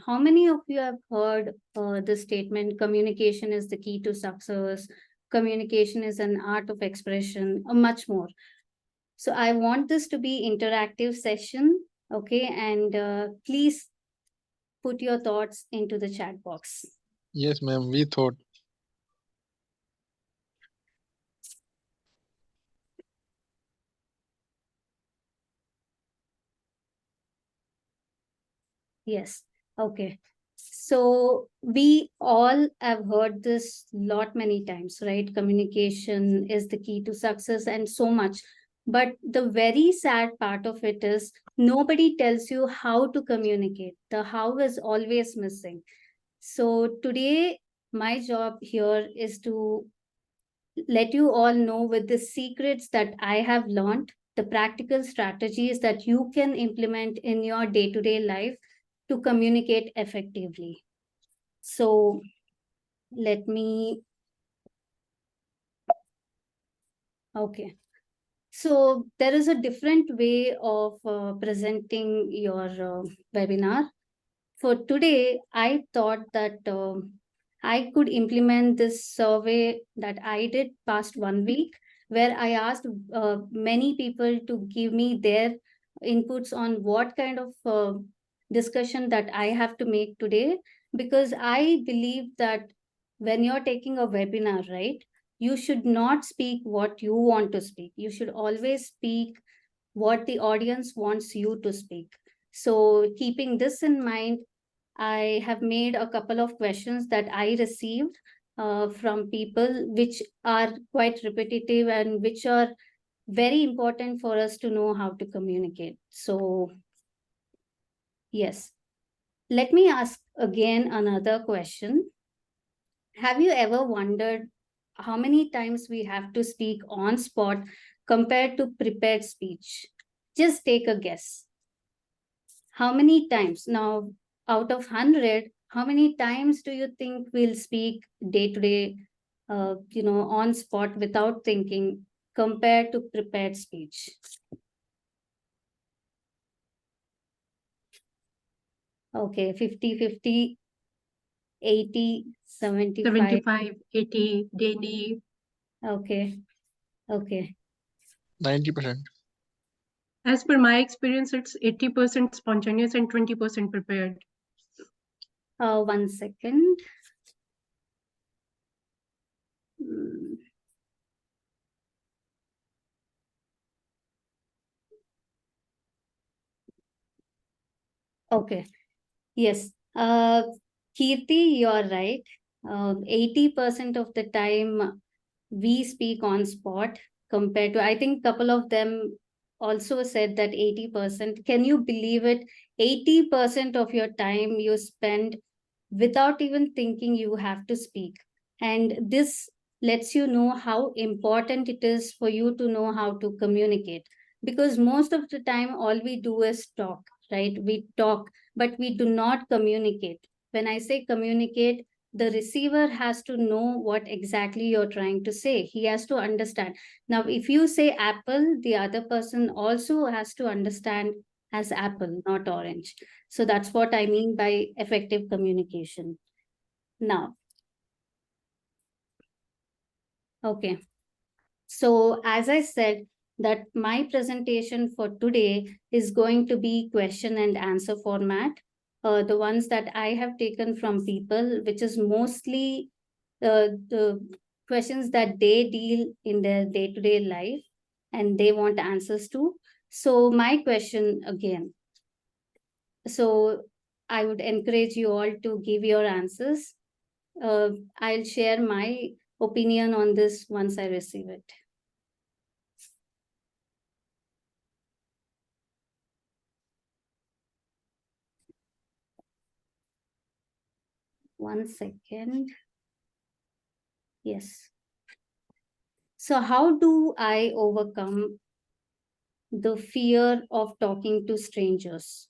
How many of you have heard the statement, communication is the key to success, communication is an art of expression, or much more? So I want this to be interactive session, okay? And please put your thoughts into the chat box. Yes, ma'am, we thought. Yes, okay. So we all have heard this lot many times, right? Communication is the key to success and so much. But the very sad part of it is nobody tells you how to communicate. The how is always missing. So today, my job here is to let you all know with the secrets that I have learned, the practical strategies that you can implement in your day-to-day life to communicate effectively. So let me, okay. So there is a different way of presenting your webinar. For today, I thought that I could implement this survey that I did past 1 week, where I asked many people to give me their inputs on what kind of discussion that I have to make today, because I believe that when you're taking a webinar, right, you should not speak what you want to speak. You should always speak what the audience wants you to speak. So keeping this in mind, I have made a couple of questions that I received from people, which are quite repetitive and which are very important for us to know how to communicate. So, yes, let me ask again another question. Have you ever wondered how many times we have to speak on spot compared to prepared speech? Just take a guess. How many times? Now, out of 100, how many times do you think we'll speak day to day, on spot without thinking compared to prepared speech? Okay, 50-50, 80, 75. 75, 80 daily. Okay, okay. 90%. As per my experience, it's 80% spontaneous and 20% prepared. 1 second. Hmm. Okay. Yes. Kirti, you're right. 80% of the time we speak on spot compared to, I think couple of them also said that 80%. Can you believe it? 80% of your time you spend without even thinking you have to speak. And this lets you know how important it is for you to know how to communicate. Because most of the time, all we do is talk, right? We talk, but we do not communicate. When I say communicate, the receiver has to know what exactly you're trying to say. He has to understand. Now, if you say apple, the other person also has to understand as apple, not orange. So that's what I mean by effective communication. Now, okay. So as I said, that my presentation for today is going to be question and answer format. The ones that I have taken from people, which is mostly the questions that they deal in their day-to-day life and they want answers to. So my question again. So I would encourage you all to give your answers. I'll share my opinion on this once I receive it. One second. Yes. So how do I overcome the fear of talking to strangers?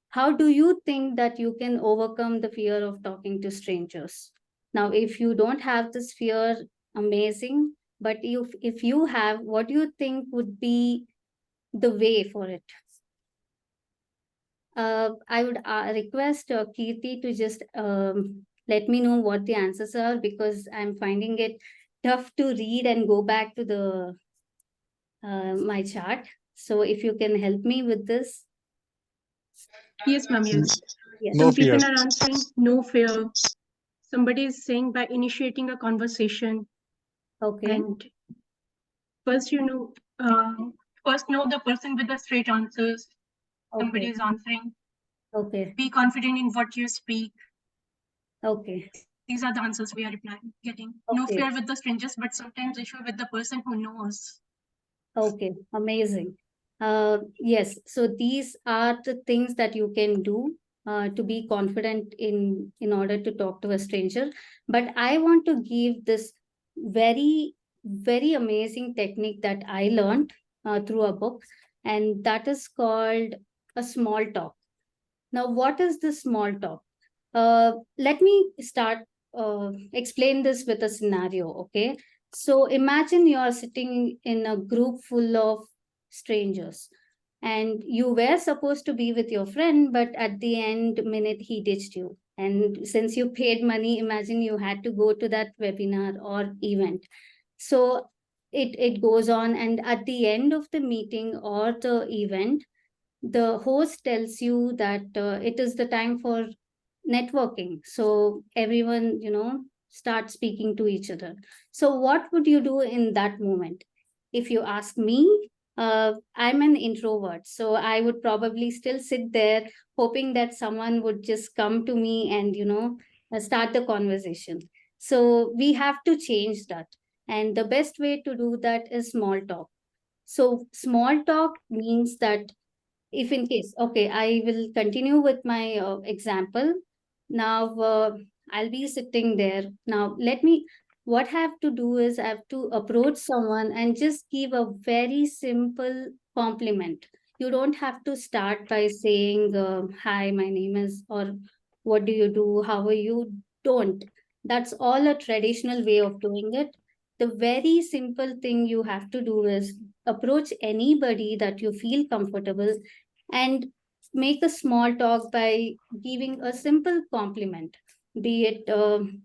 How do you think that you can overcome the fear of talking to strangers? Now, if you don't have this fear, amazing. But if you have, what do you think would be the way for it? I would request Kirti to just let me know what the answers are, because I'm finding it tough to read and go back to the my chart. So if you can help me with this. Yes, ma'am, yes. Yes. No Some fear. people are answering no fear. Somebody is saying by initiating a conversation. Okay. And first, first know the person with the straight answers. Somebody Okay. is answering. Okay. Be confident in what you speak. Okay. These are the answers we are getting. No Okay. fear with the strangers, but sometimes issue with the person who knows. Okay, amazing. Yes, so these are the things that you can do to be confident in order to talk to a stranger. But I want to give this very, very amazing technique that I learned through a book, and that is called a small talk. Now, what is the small talk? Let me start explain this with a scenario, okay? So imagine you are sitting in a group full of strangers, and you were supposed to be with your friend, but at the end minute he ditched you. And since you paid money, imagine you had to go to that webinar or event. So it goes on, and at the end of the meeting or the event, the host tells you that it is the time for networking. So everyone, start speaking to each other. So what would you do in that moment? If you ask me, I'm an introvert, so I would probably still sit there hoping that someone would just come to me and start the conversation. So we have to change that, and the best way to do that is small talk. So small talk means that, if in case, okay, I will continue with my example. Now I'll be sitting there. Now let me, what I have to do is I have to approach someone and just give a very simple compliment. You don't have to start by saying hi, my name is, or what do you do, how are you. Don't. That's all a traditional way of doing it. The very simple thing you have to do is approach anybody that you feel comfortable, and make a small talk by giving a simple compliment. Be it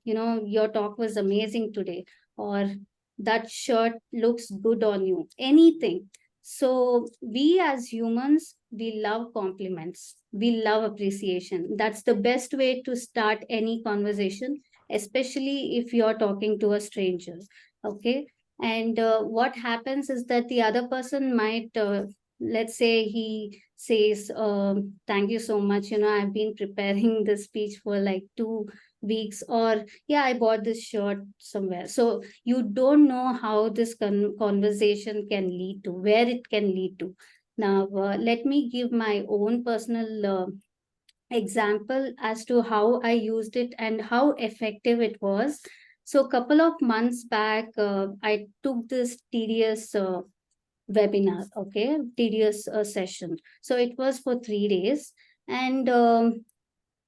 your talk was amazing today, or that shirt looks good on you, anything. So we as humans, we love compliments, we love appreciation. That's the best way to start any conversation, especially if you're talking to a stranger. Okay. And what happens is that the other person might let's say he says, thank you so much, I've been preparing this speech for like 2 weeks, or yeah, I bought this shirt somewhere. So you don't know how this conversation can lead to, where it can lead to. Now let me give my own personal example as to how I used it and how effective it was. So a couple of months back, I took this tedious webinar, okay, tedious session. So it was for 3 days, and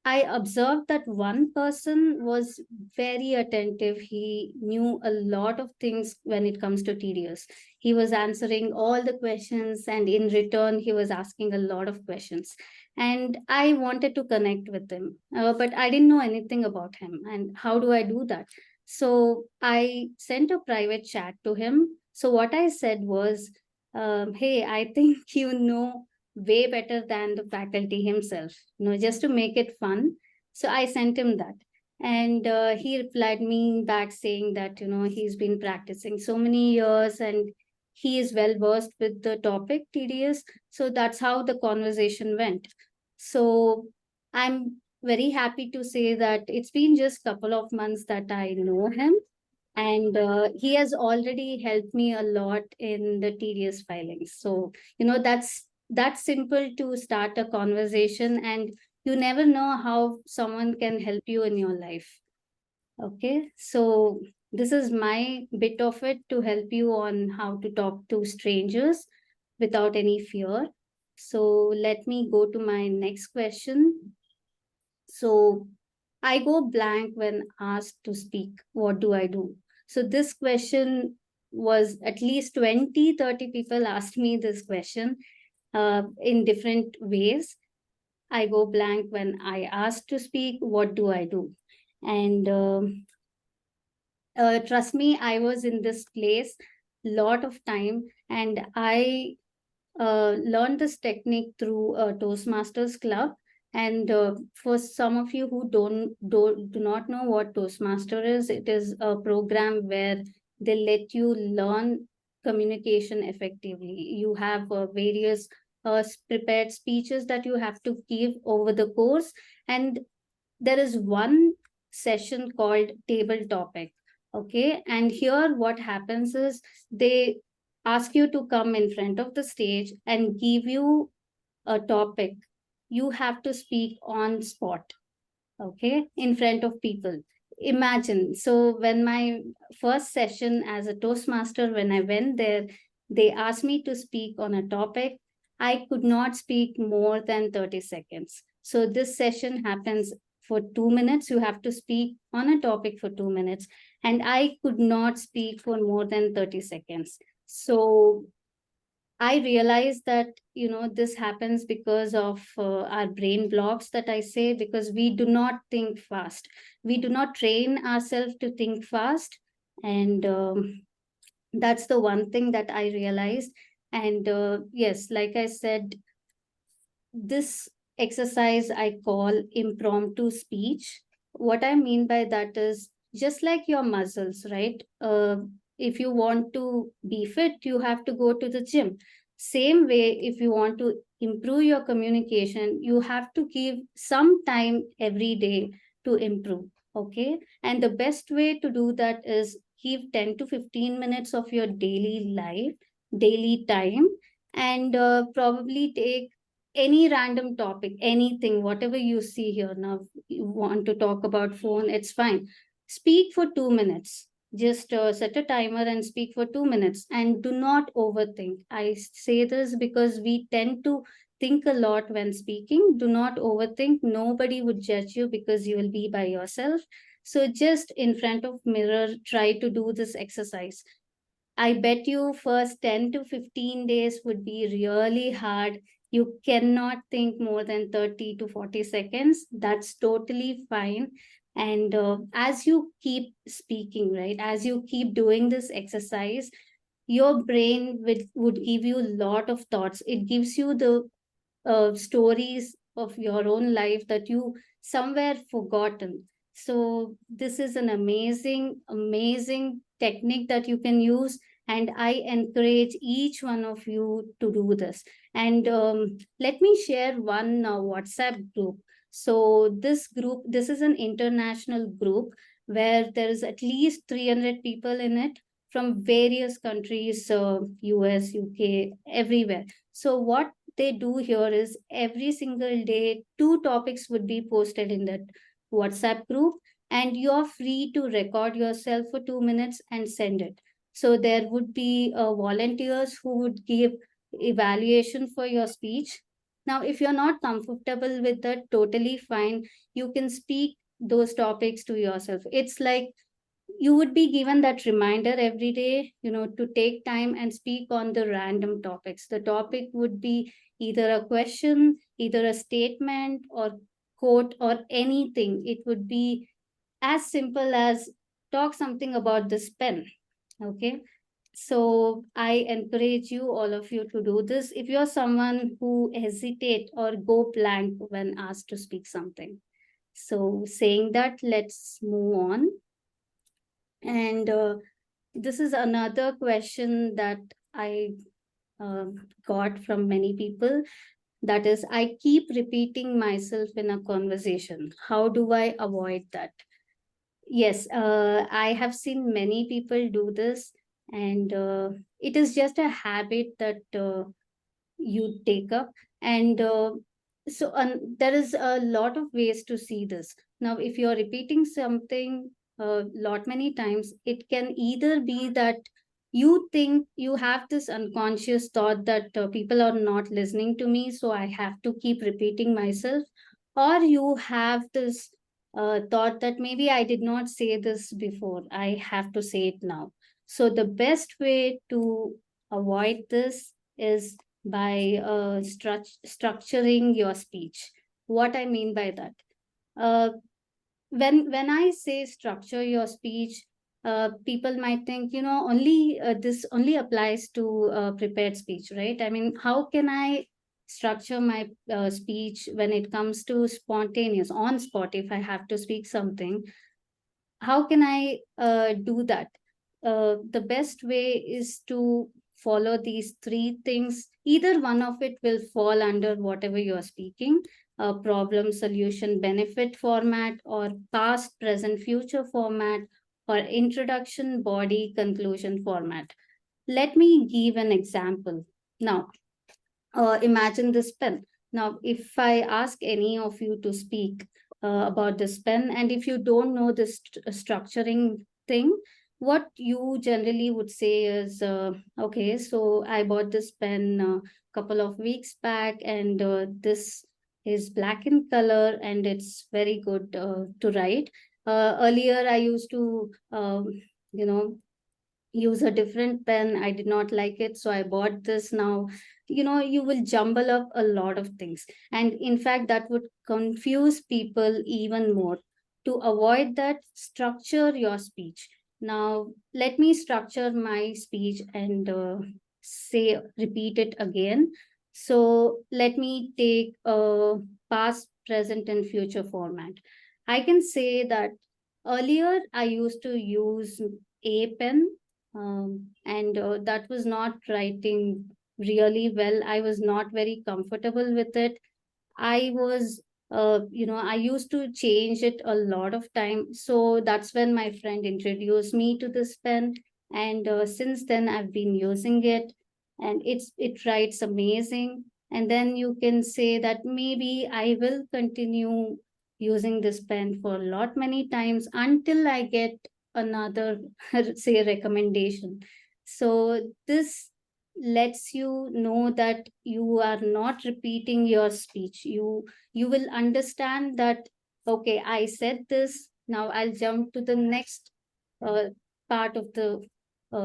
I observed that one person was very attentive. He knew a lot of things when it comes to tedious. He was answering all the questions, and in return, he was asking a lot of questions. And I wanted to connect with him, but I didn't know anything about him. And how do I do that? So I sent a private chat to him. So what I said was, hey, I think you know way better than the faculty himself, just to make it fun. So I sent him that. And he replied me back saying that, he's been practicing so many years and he is well versed with the topic TDS. So that's how the conversation went. So I'm very happy to say that it's been just couple of months that I know him, and he has already helped me a lot in the tedious filings. So that's simple to start a conversation, and you never know how someone can help you in your life. Okay, so this is my bit of it to help you on how to talk to strangers without any fear. So let me go to my next question. So I go blank when asked to speak. What do I do? So this question was at least 20, 30 people asked me this question in different ways. I go blank when I ask to speak. What do I do? And trust me, I was in this place lot of time, and I learned this technique through a Toastmasters club. And for some of you who do not know what Toastmaster is, it is a program where they let you learn communication effectively. You have various prepared speeches that you have to give over the course, and there is one session called table topic. Okay, and here what happens is they ask you to come in front of the stage and give you a topic. You have to speak on spot, okay, in front of people. Imagine, so when my first session as a Toastmaster, when I went there, they asked me to speak on a topic. I could not speak more than 30 seconds. So this session happens for 2 minutes. You have to speak on a topic for 2 minutes, and I could not speak for more than 30 seconds. So I realized that, this happens because of our brain blocks that I say, because we do not think fast. We do not train ourselves to think fast. And that's the one thing that I realized. And yes, like I said, this exercise I call impromptu speech. What I mean by that is just like your muscles, right? If you want to be fit, you have to go to the gym. Same way, if you want to improve your communication, you have to give some time every day to improve. Okay. And the best way to do that is give 10 to 15 minutes of your daily life, daily time, and probably take any random topic, anything, whatever you see here. Now, you want to talk about phone, it's fine. Speak for 2 minutes. Just set a timer and speak for 2 minutes, and do not overthink. I say this because we tend to think a lot when speaking. Do not overthink. Nobody would judge you because you will be by yourself. So just in front of mirror, try to do this exercise. I bet you first 10 to 15 days would be really hard. You cannot think more than 30 to 40 seconds. That's totally fine. And as you keep speaking, right, as you keep doing this exercise, your brain would give you a lot of thoughts. It gives you the stories of your own life that you somewhere forgotten. So this is an amazing, amazing technique that you can use, and I encourage each one of you to do this. And let me share one WhatsApp group. So this is an international group where there is at least 300 people in it from various countries, US, UK, everywhere. So what they do here is every single day, two topics would be posted in that WhatsApp group, and you're free to record yourself for 2 minutes and send it. So there would be volunteers who would give evaluation for your speech. Now, if you're not comfortable with that, totally fine. You can speak those topics to yourself. It's like you would be given that reminder every day, to take time and speak on the random topics. The topic would be either a question, either a statement or quote or anything. It would be as simple as talk something about this pen. Okay. So I encourage you, all of you, to do this if you're someone who hesitate or go blank when asked to speak something. So saying that, let's move on. And this is another question that I uh, got from many people. That is, I keep repeating myself in a conversation. How do I avoid that? Yes, I have seen many people do this, and it is just a habit that you take up. And there is a lot of ways to see this. Now, if you're repeating something a lot many times, it can either be that you think you have this unconscious thought that people are not listening to me, so I have to keep repeating myself, or you have this thought that maybe I did not say this before, I have to say it now. So the best way to avoid this is by structuring your speech. What I mean by that, uh, when I say structure your speech, people might think, only this only applies to prepared speech, right? I mean, how can I structure my speech when it comes to spontaneous on spot? If I have to speak something, how can I do that? The best way is to follow these three things. Either one of it will fall under whatever you are speaking: problem, solution, benefit format, or past, present, future format, or introduction, body, conclusion format. Let me give an example. Now, imagine this pen. Now, if I ask any of you to speak about this pen, and if you don't know this structuring thing, what you generally would say is, okay, so I bought this pen a couple of weeks back, and this is black in color, and it's very good to write. Earlier, I used to, you know, use a different pen. I did not like it, so I bought this. Now, you will jumble up a lot of things. And in fact, that would confuse people even more. To avoid that, structure your speech. Now, let me structure my speech and repeat it again. So, let me take a past, present, and future format. I can say that earlier I used to use a pen, and that was not writing really well. I was not very comfortable with it. I was, I used to change it a lot of time. So that's when my friend introduced me to this pen, and since then I've been using it, and it writes amazing. And then you can say that maybe I will continue using this pen for a lot many times until I get another say recommendation. So this lets you know that you are not repeating your speech. You will understand that, okay, I said this, now I'll jump to the next uh, part of the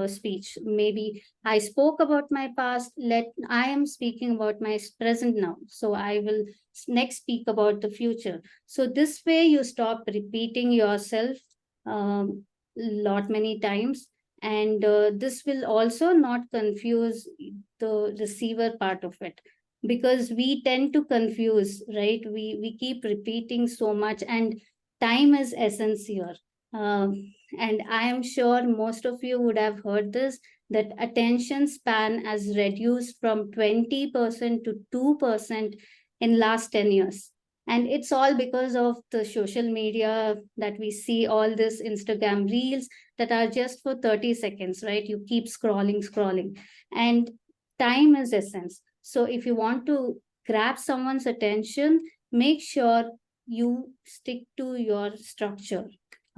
speech. Maybe I spoke about my past, let I am speaking about my present now, so I will next speak about the future. So this way you stop repeating yourself lot many times, and this will also not confuse the receiver part of it, because we tend to confuse, right? We keep repeating so much, and time is essence here. um, and I am sure most of you would have heard this, that attention span has reduced from 20% to 2% in last 10 years. And it's all because of the social media, that we see all this Instagram reels that are just for 30 seconds, right? You keep scrolling, scrolling. And time is essence. So if you want to grab someone's attention, make sure you stick to your structure,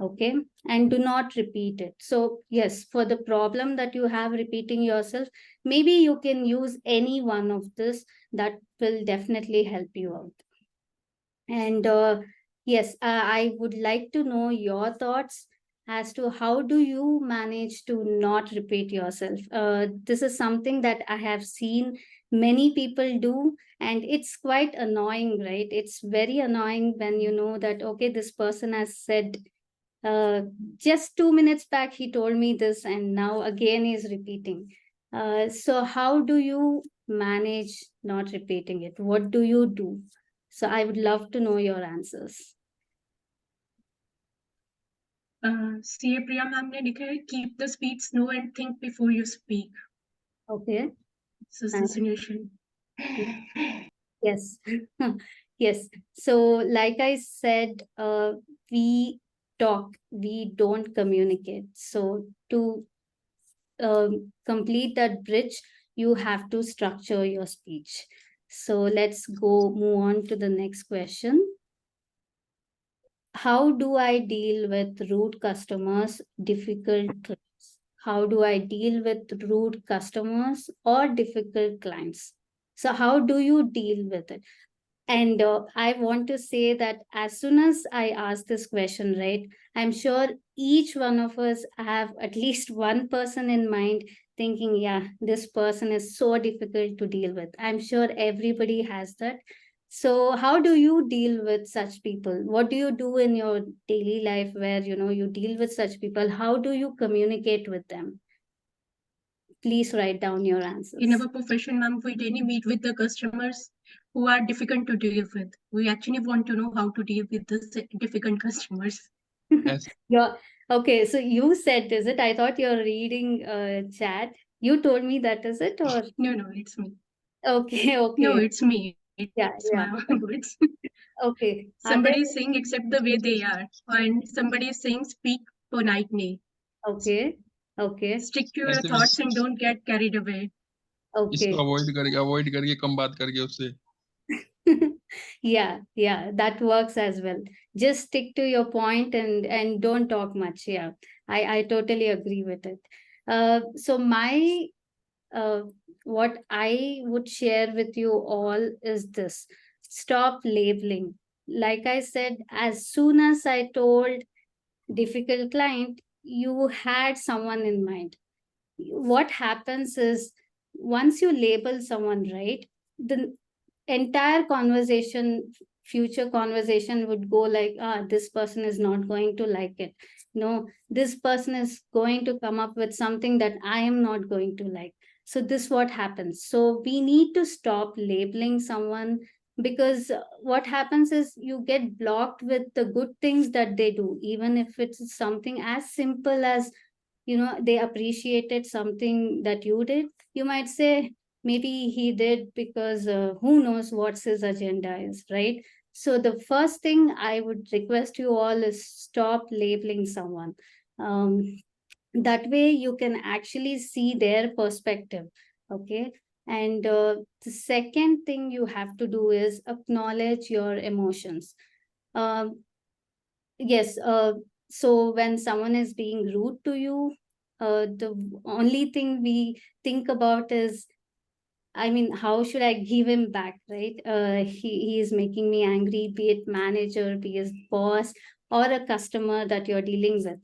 okay? And do not repeat it. So yes, for the problem that you have repeating yourself, maybe you can use any one of this. That will definitely help you out. And yes, I would like to know your thoughts as to how do you manage to not repeat yourself. This is something that I have seen many people do, and it's quite annoying, right? It's very annoying when you know that, okay, this person has said uh, just 2 minutes back, he told me this, and now again he's repeating. So how do you manage not repeating it? What do you do? So I would love to know your answers. CA Priya ma'am ने लिखा है keep the speed slow and think before you speak. Okay. This is the solution. Yes. Yes. So like I said, we talk, we don't communicate. So to complete that bridge, you have to structure your speech. So let's move on to the next question. How do I deal with rude customers, difficult clients? How do I deal with rude customers or difficult clients? So how do you deal with it? And I want to say that as soon as I ask this question, right, I'm sure each one of us have at least one person in mind thinking, yeah, this person is so difficult to deal with. I'm sure everybody has that. So how do you deal with such people? What do you do in your daily life where you deal with such people? How do you communicate with them? Please write down your answers. In our profession, ma'am, we daily meet with the customers who are difficult to deal with. We actually want to know how to deal with the difficult customers. Yes. Yeah. Okay. So you said, is it? I thought you're reading chat. You told me that, is it? Or No, it's me. okay, okay. No, it's me. It's Yeah, yeah. ma'am. It's Okay. somebody is saying accept the way they are, and somebody is saying speak politely. Okay. Okay. Stick to your ऐसे thoughts and don't get carried away. Okay. इसको avoid करके कम बात करके उससे Yeah, that works as well. Just stick to your point and don't talk much. Yeah, I totally agree with it. So my uh, what I would share with you all is this: stop labeling. Like I said, as soon as I told difficult client, you had someone in mind. What happens is, once you label someone, right, the entire conversation, future conversation would go like, this person is not going to like it. No, this person is going to come up with something that I am not going to like. So this what happens. So we need to stop labeling someone, because what happens is you get blocked with the good things that they do, even if it's something as simple as they appreciated something that you did. You might say maybe he did because who knows what's his agenda is, right? So the first thing I would request you all is stop labeling someone. um, that way you can actually see their perspective. Okay. And the second thing you have to do is acknowledge your emotions. um, Yes. So when someone is being rude to you, the only thing we think about is, I mean, how should I give him back, right? He is making me angry, be it manager, be it boss, or a customer that you're dealing with.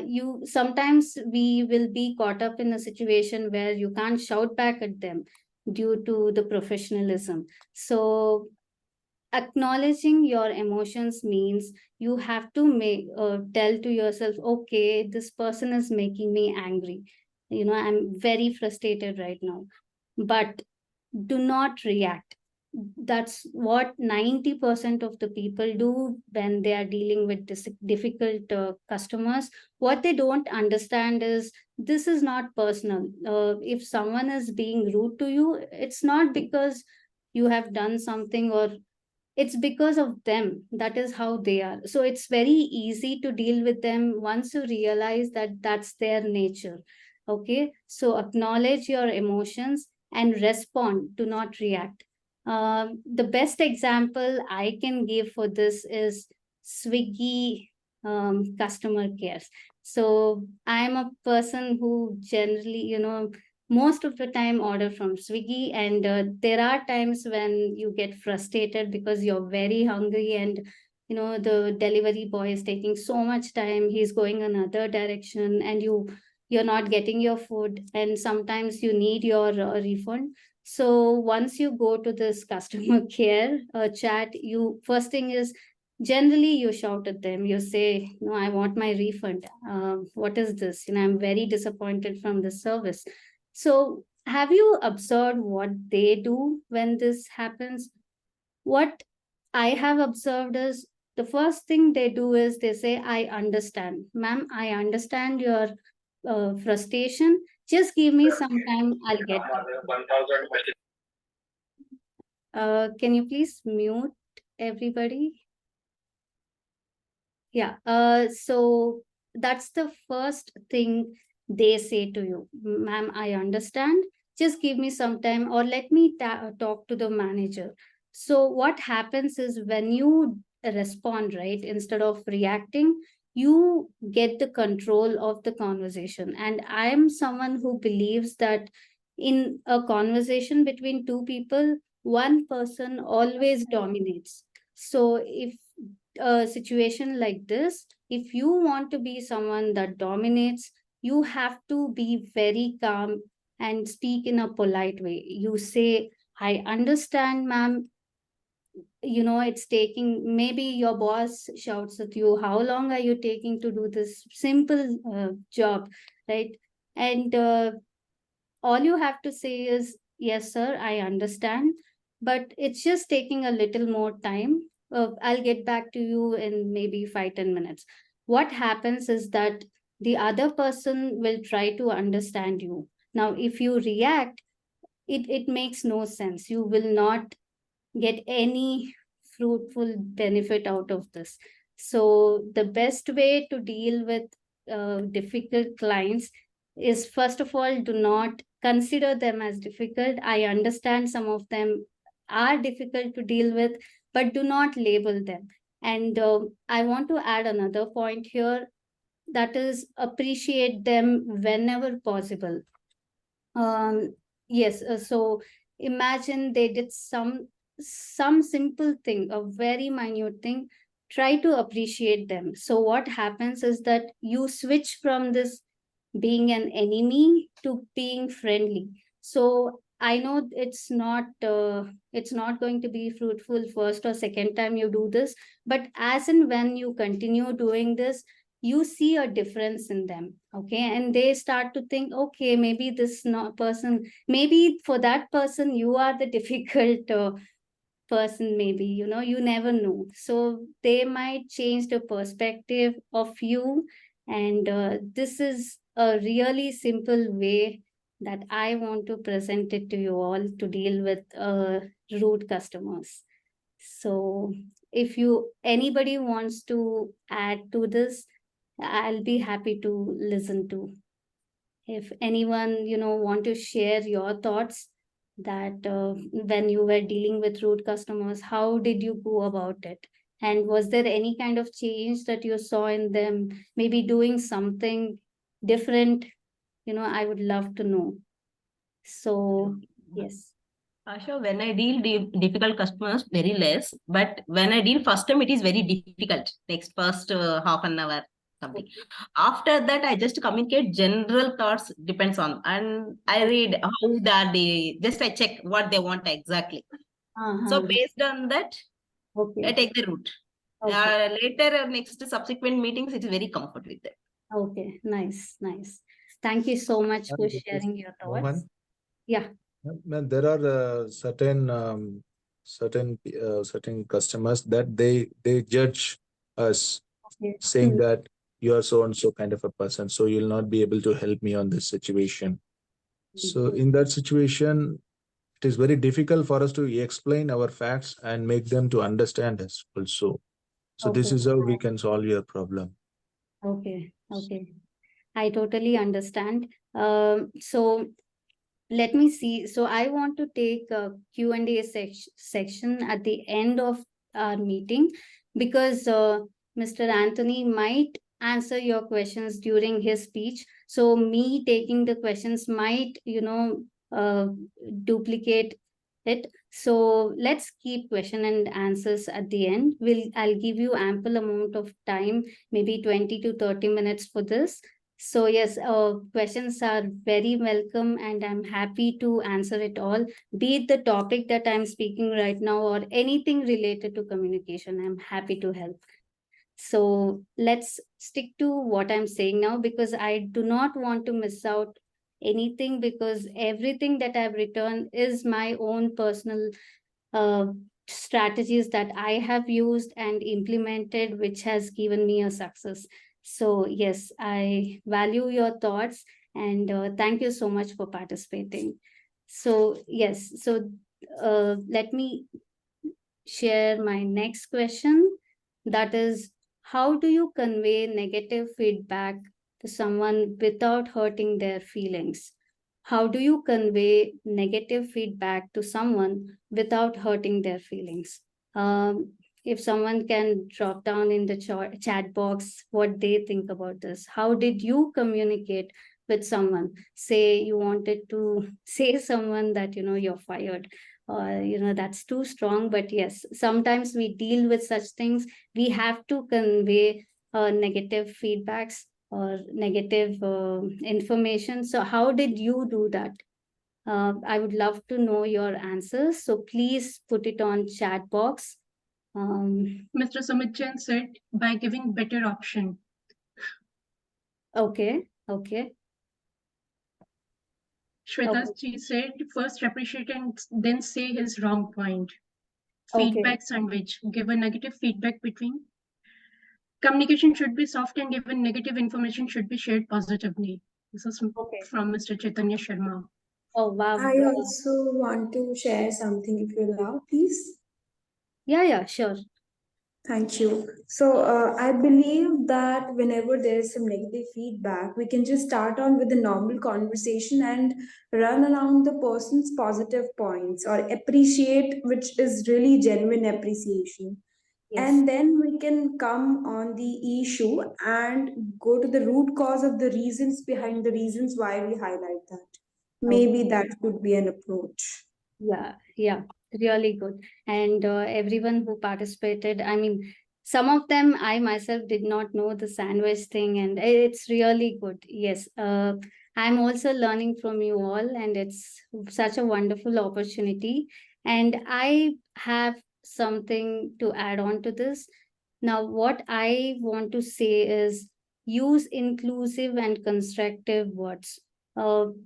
You sometimes we will be caught up in a situation where you can't shout back at them due to the professionalism. So acknowledging your emotions means you have to make tell to yourself, okay, this person is making me angry, I'm very frustrated right now, but do not react. That's what 90% of the people do when they are dealing with difficult customers. What they don't understand is this is not personal. If someone is being rude to you, it's not because you have done something, or it's because of them. That is how they are. So it's very easy to deal with them once you realize that that's their nature. Okay. So acknowledge your emotions and respond, do not react. The best example I can give for this is Swiggy customer care. So I'm a person who generally, most of the time order from Swiggy, and there are times when you get frustrated because you're very hungry, and the delivery boy is taking so much time, he's going another direction, and you're not getting your food, and sometimes you need your refund. So once you go to this customer care chat, you first thing is, generally you shout at them, you say, no, I want my refund. What is this? I'm very disappointed from the service. So, have you observed what they do when this happens? What I have observed is, the first thing they do is they say, I understand. Ma'am, I understand your frustration. Just give me some time, I'll get back. Can you please mute everybody? Yeah. So that's the first thing they say to you, ma'am, I understand. Just give me some time, or let me talk to the manager. So what happens is, when you respond, right, instead of reacting, you get the control of the conversation. And I am someone who believes that in a conversation between two people, one person always dominates. So if a situation like this, if you want to be someone that dominates, you have to be very calm and speak in a polite way. You say, I understand, ma'am. it's taking, maybe your boss shouts at you, how long are you taking to do this simple job, right? And all you have to say is, yes, sir, I understand, but it's just taking a little more time. I'll get back to you in maybe 5-10 minutes. What happens is that the other person will try to understand you. Now, if you react, it makes no sense. You will not get any fruitful benefit out of this. So the best way to deal with difficult clients is, first of all, do not consider them as difficult. I understand some of them are difficult to deal with, but do not label them. And I want to add another point here, that is, appreciate them whenever possible. Yes, so imagine they did some simple thing, a very minute thing. Try to appreciate them. So what happens is that you switch from this being an enemy to being friendly. So I know it's not going to be fruitful first or second time you do this, but as and when you continue doing this, you see a difference in them. Okay, and they start to think, okay, maybe this not person, maybe for that person you are the difficult person, maybe, you never know. So they might change the perspective of you. And this is a really simple way that I want to present it to you all to deal with rude customers. So if you anybody wants to add to this, I'll be happy to listen to. If anyone, want to share your thoughts, that when you were dealing with rude customers, how did you go about it? And was there any kind of change that you saw in them, maybe doing something different? I would love to know. So, yes. Sure, when I deal difficult customers, very less. But when I deal first time, it is very difficult. Takes first half an hour something. After that, I just communicate general thoughts depends on, and I read how that they just I check what they want exactly. So based on that, I take the route. Later, next subsequent meetings, it is very comfort with them. Okay, nice. Thank you so much for sharing your thoughts. Mohan? Yeah. Man, there are certain customers that they judge us, saying that you are so and so kind of a person, so you'll not be able to help me on this situation. So in that situation, it is very difficult for us to explain our facts and make them to understand us also. So this is how we can solve your problem. Okay. I totally understand. So let me see. So I want to take a Q&A section at the end of our meeting, because Mr. Anthony might answer your questions during his speech. So me taking the questions might, duplicate it. So let's keep question and answers at the end. I'll give you ample amount of time, maybe 20 to 30 minutes for this. So yes, questions are very welcome, and I'm happy to answer it all, be it the topic that I'm speaking right now or anything related to communication. I'm happy to help. So let's stick to what I'm saying now, because I do not want to miss out anything, because everything that I've written is my own personal strategies that I have used and implemented, which has given me a success. So yes, I value your thoughts, and thank you so much for participating. So yes, so let me share my next question. That is, how do you convey negative feedback to someone without hurting their feelings? How do you convey negative feedback to someone without hurting their feelings? If someone can drop down in the chat box what they think about this. How did you communicate with someone? Say you wanted to say someone that, you're fired, or, that's too strong. But yes, sometimes we deal with such things. We have to convey negative feedbacks or negative information. So how did you do that? I would love to know your answers. So please put it on chat box. Mr. Sumit Jain said by giving better option. Okay. Shweta ji said first appreciate and then say his wrong point. Okay. Feedback sandwich. Give a negative feedback between. Communication should be soft and even negative information should be shared positively. This is from Mr. Chaitanya Sharma. Oh, wow. I also want to share something if you allow, please. Yeah, sure. Thank you. So I believe that whenever there is some negative feedback, we can just start on with a normal conversation and run around the person's positive points or appreciate, which is really genuine appreciation. Yes. And then we can come on the issue and go to the root cause of the reasons behind the reasons why we highlight that. Maybe that could be an approach. Yeah, really good. And everyone who participated, I mean, some of them I myself did not know the sandwich thing, and it's really good. Yes, I'm also learning from you all, and it's such a wonderful opportunity. And I have something to add on to this. Now, what I want to say is use inclusive and constructive words.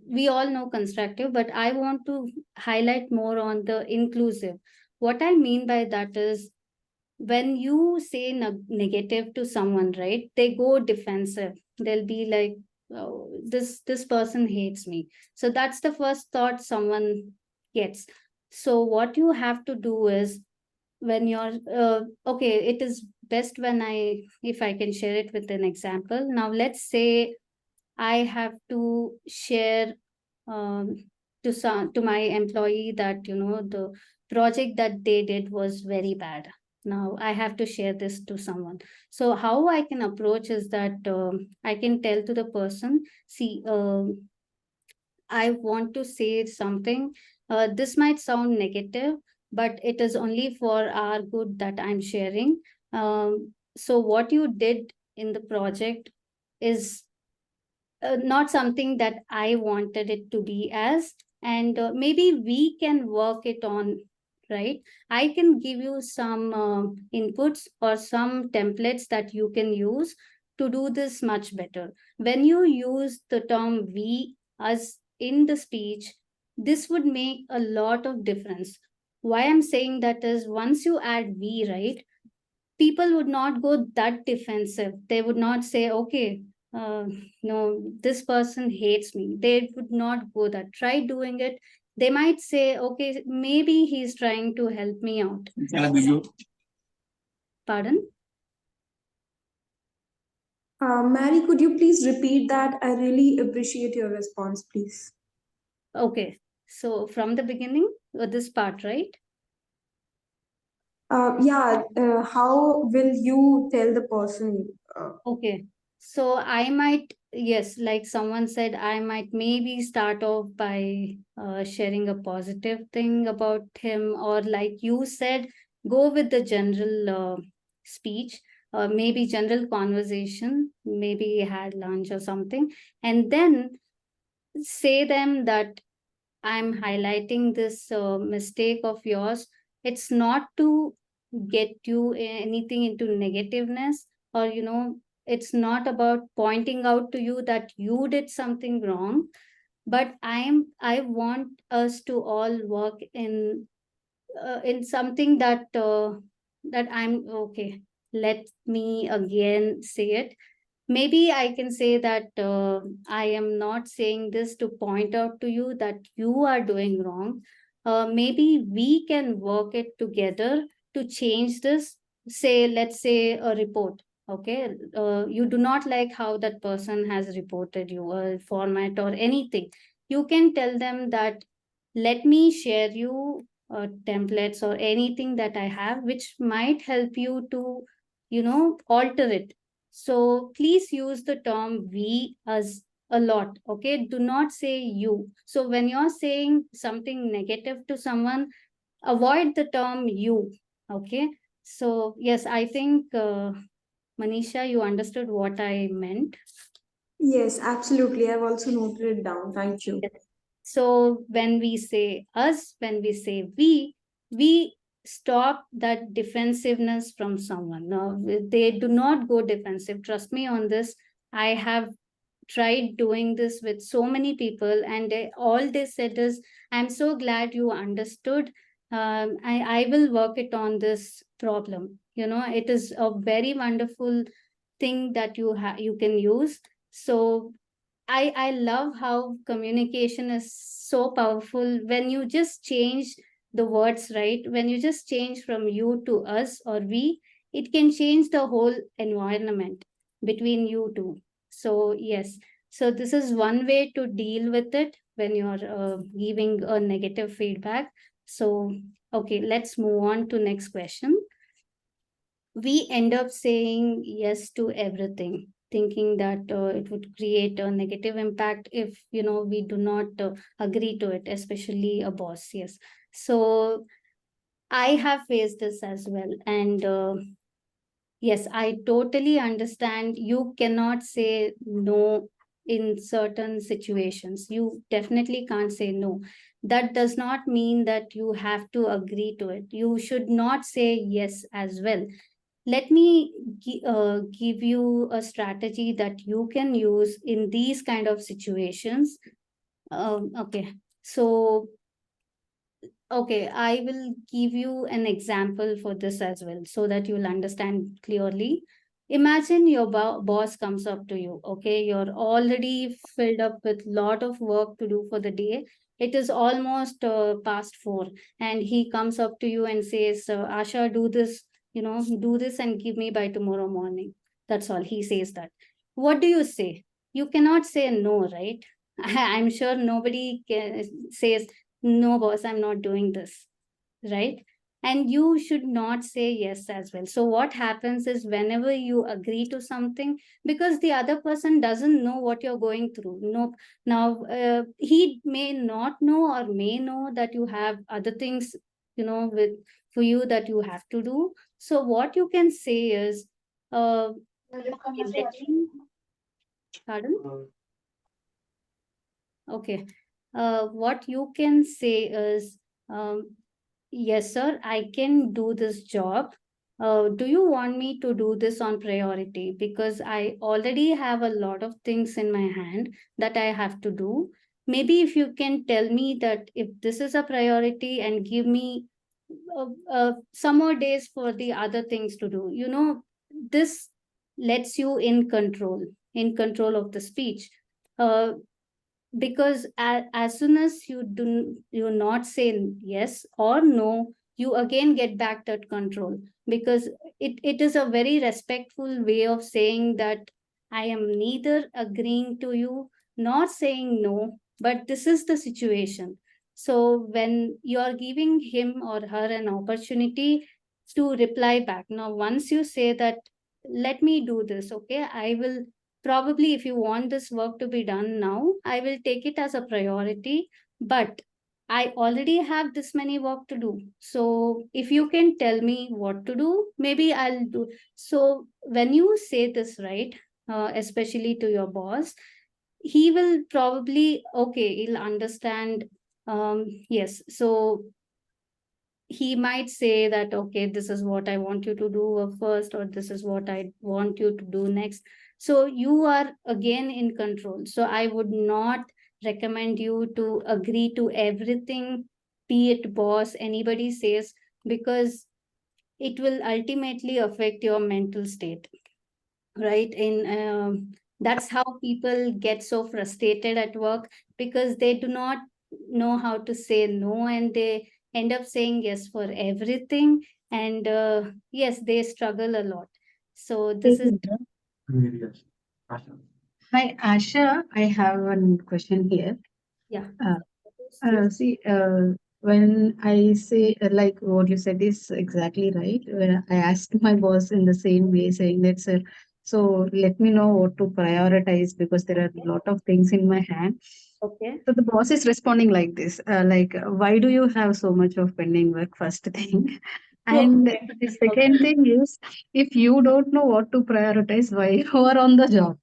We all know constructive, but I want to highlight more on the inclusive. What I mean by that is when you say negative to someone, right? They go defensive. They'll be like, oh, this person hates me. So that's the first thought someone gets. So what you have to do is when you're okay, it is best when if I can share it with an example. Now let's say I have to share um, to my employee that the project that they did was very bad. Now I have to share this to someone. So how I can approach is that I can tell to the person, see, I want to say something. This might sound negative, but it is only for our good that I'm sharing. So what you did in the project is not something that I wanted it to be as, and maybe we can work it on, right? I can give you some inputs or some templates that you can use to do this much better. When you use the term we, us in the speech, this would make a lot of difference. Why I'm saying that is once you add we, right? People would not go that defensive. They would not say, okay, uh, no, this person hates me. They would not go that. Try doing it. They might say, okay, maybe he's trying to help me out. Pardon? Mary, could you please repeat that? I really appreciate your response, please. Okay. So from the beginning, this part, right? How will you tell the person? Okay. So I might, yes, like someone said, I might maybe start off by sharing a positive thing about him, or like you said, go with the general speech, maybe general conversation, maybe had lunch or something, and then say them that I'm highlighting this mistake of yours. It's not to get you anything into negativeness, or it's not about pointing out to you that you did something wrong, but I want us to all work in something that I'm okay. Let me again say it. Maybe I can say that I am not saying this to point out to you that you are doing wrong. Maybe we can work it together to change this. Say, let's say a report. Okay. You do not like how that person has reported you, or format or anything. You can tell them that let me share you templates or anything that I have, which might help you to, alter it. So please use the term we, us a lot. Okay. Do not say you. So when you're saying something negative to someone, avoid the term you. Okay. So yes, I think Manisha, you understood what I meant. Yes, absolutely. I've also noted it down. Thank you. Yes. So when we say us, when we say we stop that defensiveness from someone. Now, they do not go defensive. Trust me on this. I have tried doing this with so many people, and all they said is, I'm so glad you understood. I will work it on this problem. It is a very wonderful thing that you can use. So I love how communication is so powerful when you just change the words, right? When you just change from you to us or we, it can change the whole environment between you two. So yes, so this is one way to deal with it when you're giving a negative feedback. So okay, let's move on to next question. We end up saying yes to everything, thinking that it would create a negative impact if we do not agree to it, especially a boss. Yes, so I have faced this as well, and yes, I totally understand. You cannot say no in certain situations. You definitely can't say no. That does not mean that you have to agree to it. You should not say yes as well. Let me give you a strategy that you can use in these kind of situations. Okay, so okay, I will give you an example for this as well so that you'll understand clearly. Imagine your boss comes up to you, okay? You're already filled up with lot of work to do for the day. It is almost past 4, and he comes up to you and says, Asha, do this, do this and give me by tomorrow morning. That's all. He says that. What do you say? You cannot say no, right? I'm sure nobody says, no boss, I'm not doing this, right? And you should not say yes as well. So what happens is, whenever you agree to something, because the other person doesn't know what you're going through, no, now he may not know or may know that you have other things, with for you that you have to do. So what you can say is, okay, let me, pardon. Okay. What you can say is, yes, sir, I can do this job. Do you want me to do this on priority? Because I already have a lot of things in my hand that I have to do. Maybe if you can tell me that if this is a priority and give me some more days for the other things to do. This lets you in control of the speech. Uh, because as soon as you not say yes or no, you again get back that control, because it is a very respectful way of saying that I am neither agreeing to you nor saying no, but this is the situation. So when you're giving him or her an opportunity to reply back, now once you say that, let me do this, okay, I will probably, if you want this work to be done now, I will take it as a priority, but I already have this many work to do. So if you can tell me what to do, maybe I'll do. So when you say this, right, especially to your boss, he will probably, okay, he'll understand. Yes. So he might say that, okay, this is what I want you to do first, or this is what I want you to do next. So you are again in control. So I would not recommend you to agree to everything, be it boss, anybody says, because it will ultimately affect your mental state, right? In That's how people get so frustrated at work, because they do not know how to say no, and they end up saying yes for everything. And yes, they struggle a lot. So this is, Hi, Asha. I have one question here. yeah. See, when I say like what you said is exactly right. When I asked my boss in the same way, saying that, sir, so let me know what to prioritize because there are a lot of things in my hand. Okay. So the boss is responding like this, why do you have so much of pending work? First thing, and Okay. the second thing is, if you don't know what to prioritize, why you are on the job?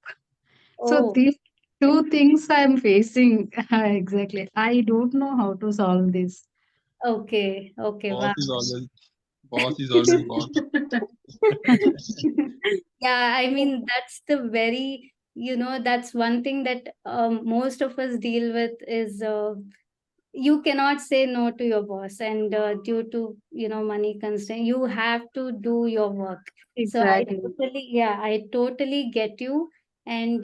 So Oh, these two things I'm facing exactly. I don't know how to solve this. okay. Okay. Boss Wow. is always Boss is always boss. Yeah, I mean, that's the very, that's one thing that most of us deal with is you cannot say no to your boss, and due to, money constraint, you have to do your work. So Exactly. I totally get you. And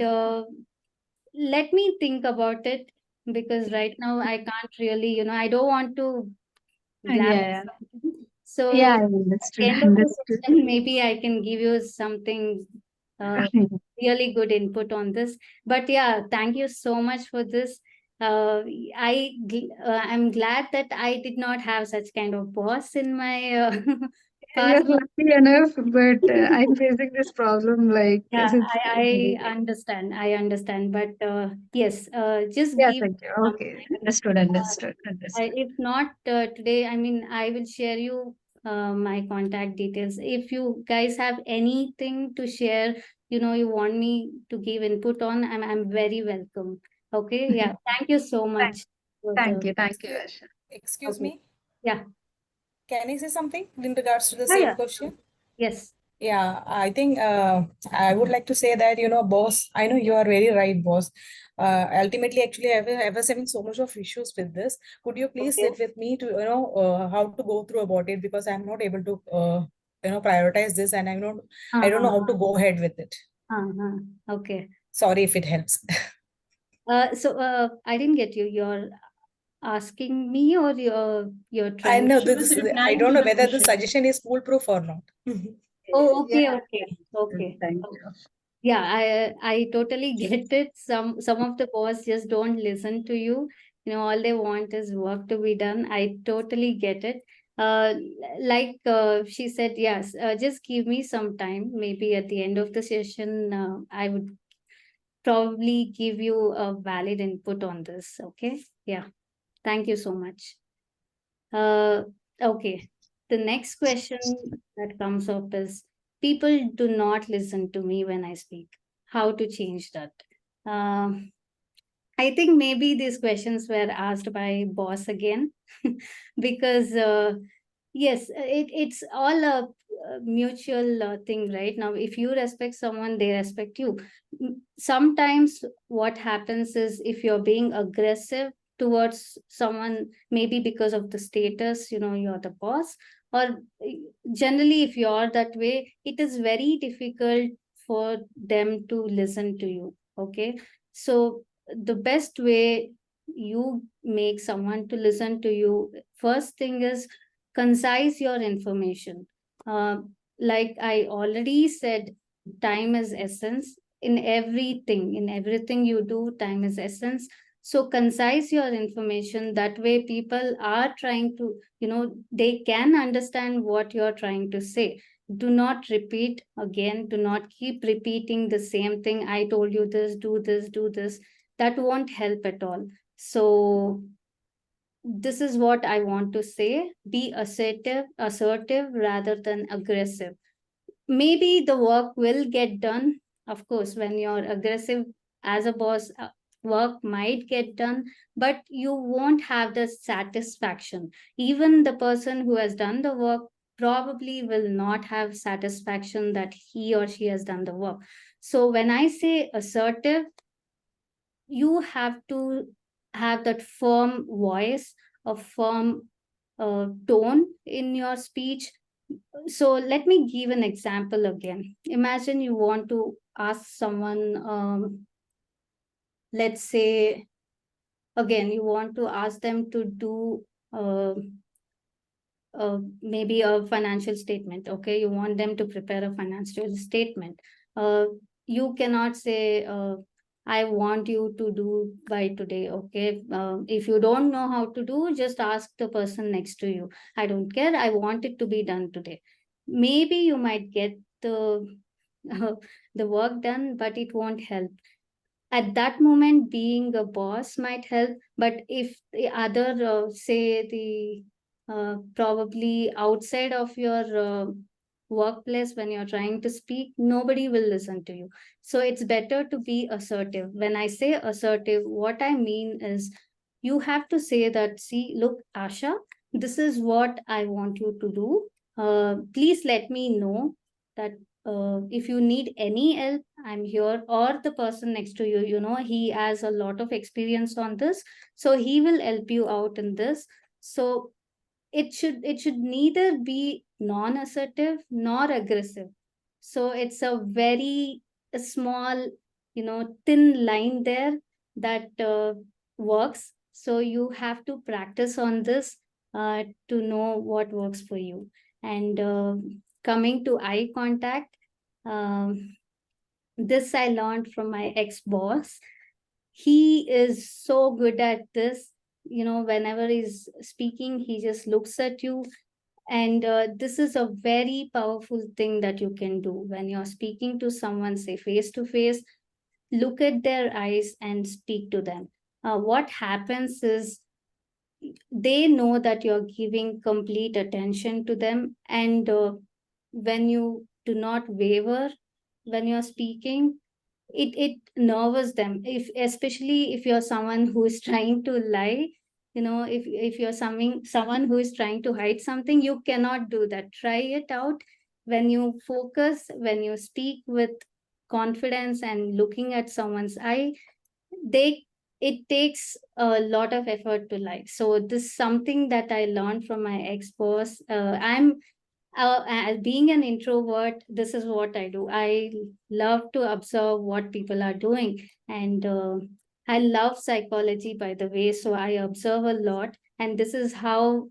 let me think about it, because right now I can't really, I don't want to blab. Yeah. So Yeah, I understood. end of the Understood. session, maybe I can give you something really good input on this. But yeah, thank you so much for this. I'm glad that I did not have such kind of boss in my You're past. lucky enough, but I'm facing this problem like Yeah, since. I understand. I understand. But yes, just Yeah, give thank you. some Okay, time. understood, understood, understood. If not today, I mean, I will share you my contact details. If you guys have anything to share, you want me to give input on, I'm very welcome. Okay. Yeah. Thank you so Thank, much for thank you, Asha. Excuse okay. me, Yeah. can I say something in regards to the Yeah. same Yeah. question? Yes. Yeah, I think I would like to say that, boss, I know you are very right, boss. Ultimately, actually, I was having so much of issues with this. Could you please Okay. sit with me to, how to go through about it, because I'm not able to, prioritize this, and I don't know how to go ahead with it. Okay. Sorry if it helps. So I didn't get you. You're asking me, or you're I trying know She was this, I replying don't to know the whether the question. suggestion is foolproof or not. Oh, Yeah, okay, okay, okay. thank you. Yeah, I totally get it. Some of the boss just don't listen to you. All they want is work to be done. I totally get it. Like she said, yes, just give me some time. Maybe at the end of the session, I would probably give you a valid input on this. Okay. Yeah. Thank you so much. Okay. The next question that comes up is, people do not listen to me when I speak. How to change that? Um, I think maybe these questions were asked by boss again, because yes, it's all a mutual thing, right? Now, if you respect someone, they respect you. Sometimes what happens is, if you're being aggressive towards someone, maybe because of the status, you're the boss, or generally, if you're that way, it is very difficult for them to listen to you. Okay. So the best way you make someone to listen to you, first thing is concise your information. Like I already said, time is essence in everything you do. Time is essence. So concise your information, that way people are trying to, they can understand what you're trying to say. Do not repeat again, do not keep repeating the same thing. I told you this, do this, do this. That won't help at all. So this is what I want to say. Be assertive rather than aggressive. Maybe the work will get done. Of course, when you're aggressive as a boss, work might get done, but you won't have the satisfaction. Even the person who has done the work probably will not have satisfaction that he or she has done the work. So when I say assertive, you have to have that firm voice, a firm tone in your speech. So let me give an example again. Imagine you want to ask someone, let's say, again, you want to ask them to do uh, maybe a financial statement. Okay, you want them to prepare a financial statement. You cannot say, I want you to do by today. Okay, if you don't know how to do, just ask the person next to you. I don't care, I want it to be done today. Maybe you might get the the work done, but it won't help. At that moment, being a boss might help, but if the other say the probably outside of your workplace, when you're trying to speak, nobody will listen to you. So it's better to be assertive. When I say assertive, what I mean is, you have to say that, see, look, Asha, this is what I want you to do. please let me know that if you need any help, I'm here. Or the person next to you, you know, he has a lot of experience on this, so he will help you out in this. So it should neither be non-assertive nor aggressive. So it's a very small, you know, thin line there that works. So you have to practice on this to know what works for you. And coming to eye contact, um, this I learned from my ex-boss. He is so good at this. You know, whenever he's speaking, he just looks at you. And this is a very powerful thing that you can do when you're speaking to someone, say face to face. Look at their eyes and speak to them. What happens is they know that you're giving complete attention to them. And when you do not waver when you're speaking, it nerves them, if especially if you're someone who is trying to lie. You know, if you're someone who is trying to hide something, you cannot do that. Try it out. When you focus, when you speak with confidence and looking at someone's eye, they it takes a lot of effort to lie. So this is something that I learned from my ex-boss. I'm As being an introvert, this is what I do. I love to observe what people are doing. And I love psychology, by the way. So I observe a lot. And this is how,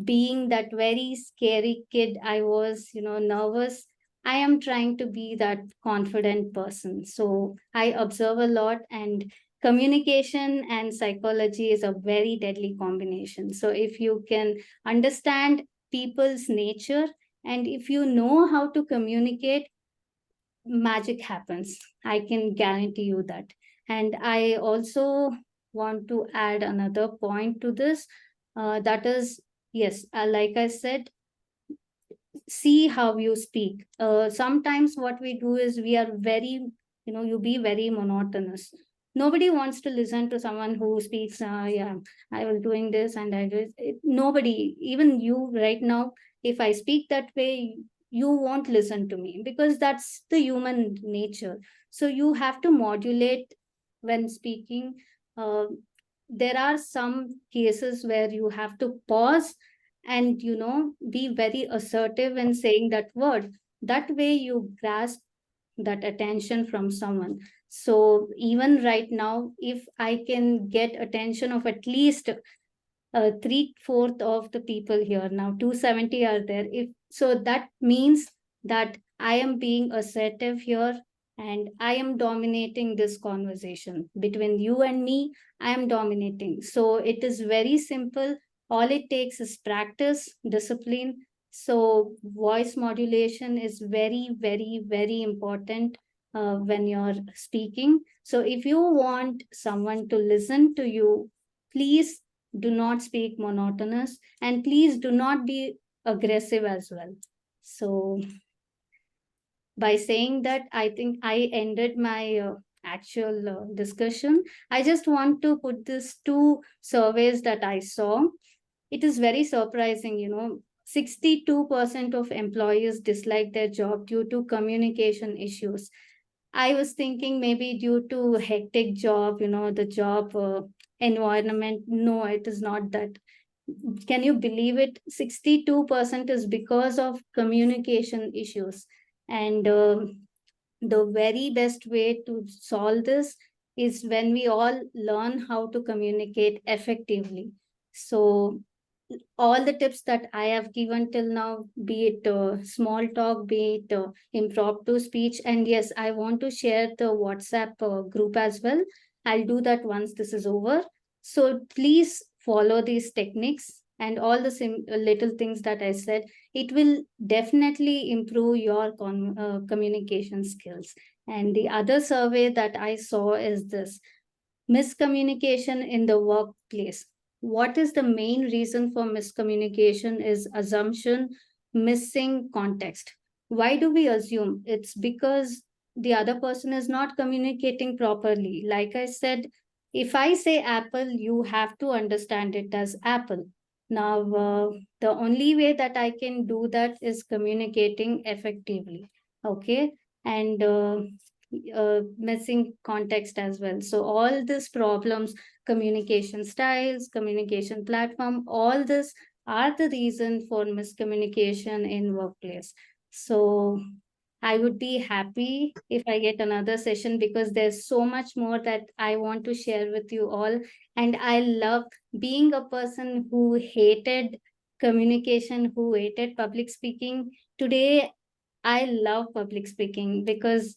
being that very scary kid I was, you know, nervous, I am trying to be that confident person. So I observe a lot, and communication and psychology is a very deadly combination. So if you can understand people's nature, and if you know how to communicate, magic happens. I can guarantee you that. And I also want to add another point to this. That is, yes, like I said, see how you speak. Sometimes what we do is we are very, you know, you be very monotonous. Nobody wants to listen to someone who speaks, yeah, I was doing this and I did it. Nobody, even you right now, if I speak that way, you won't listen to me, because that's the human nature. So you have to modulate when speaking. Uh, there are some cases where you have to pause and, you know, be very assertive in saying that word. That way you grasp that attention from someone. So even right now, if I can get attention of at least 3/4 of the people here, now 270 are there, if so, that means that I am being assertive here, and I am dominating this conversation between you and me. I am dominating. So it is very simple. All it takes is practice, discipline. So voice modulation is very, very, very important when you're speaking. So if you want someone to listen to you, please do not speak monotonous, and please do not be aggressive as well. So by saying that, I think I ended my actual discussion. I just want to put these two surveys that I saw. It is very surprising, you know. 62% of employees dislike their job due to communication issues. I was thinking maybe due to hectic job, you know, the job environment. No, it is not that. Can you believe it? 62% is because of communication issues. And the very best way to solve this is when we all learn how to communicate effectively. So all the tips that I have given till now, be it small talk, be it impromptu speech, and yes, I want to share the WhatsApp group as well. I'll do that once this is over. So please follow these techniques and all the little things that I said. It will definitely improve your communication skills. And the other survey that I saw is this: miscommunication in the workplace. What is the main reason for miscommunication is assumption, missing context. Why do we assume? It's because the other person is not communicating properly. Like I said, if I say apple, you have to understand it as apple. Now, the only way that I can do that is communicating effectively. Okay. And missing context as well. So all these problems, communication styles, communication platform, all this are the reason for miscommunication in workplace. So I would be happy if I get another session because there's so much more that I want to share with you all. And I love being a person who hated communication, who hated public speaking. Today, I love public speaking because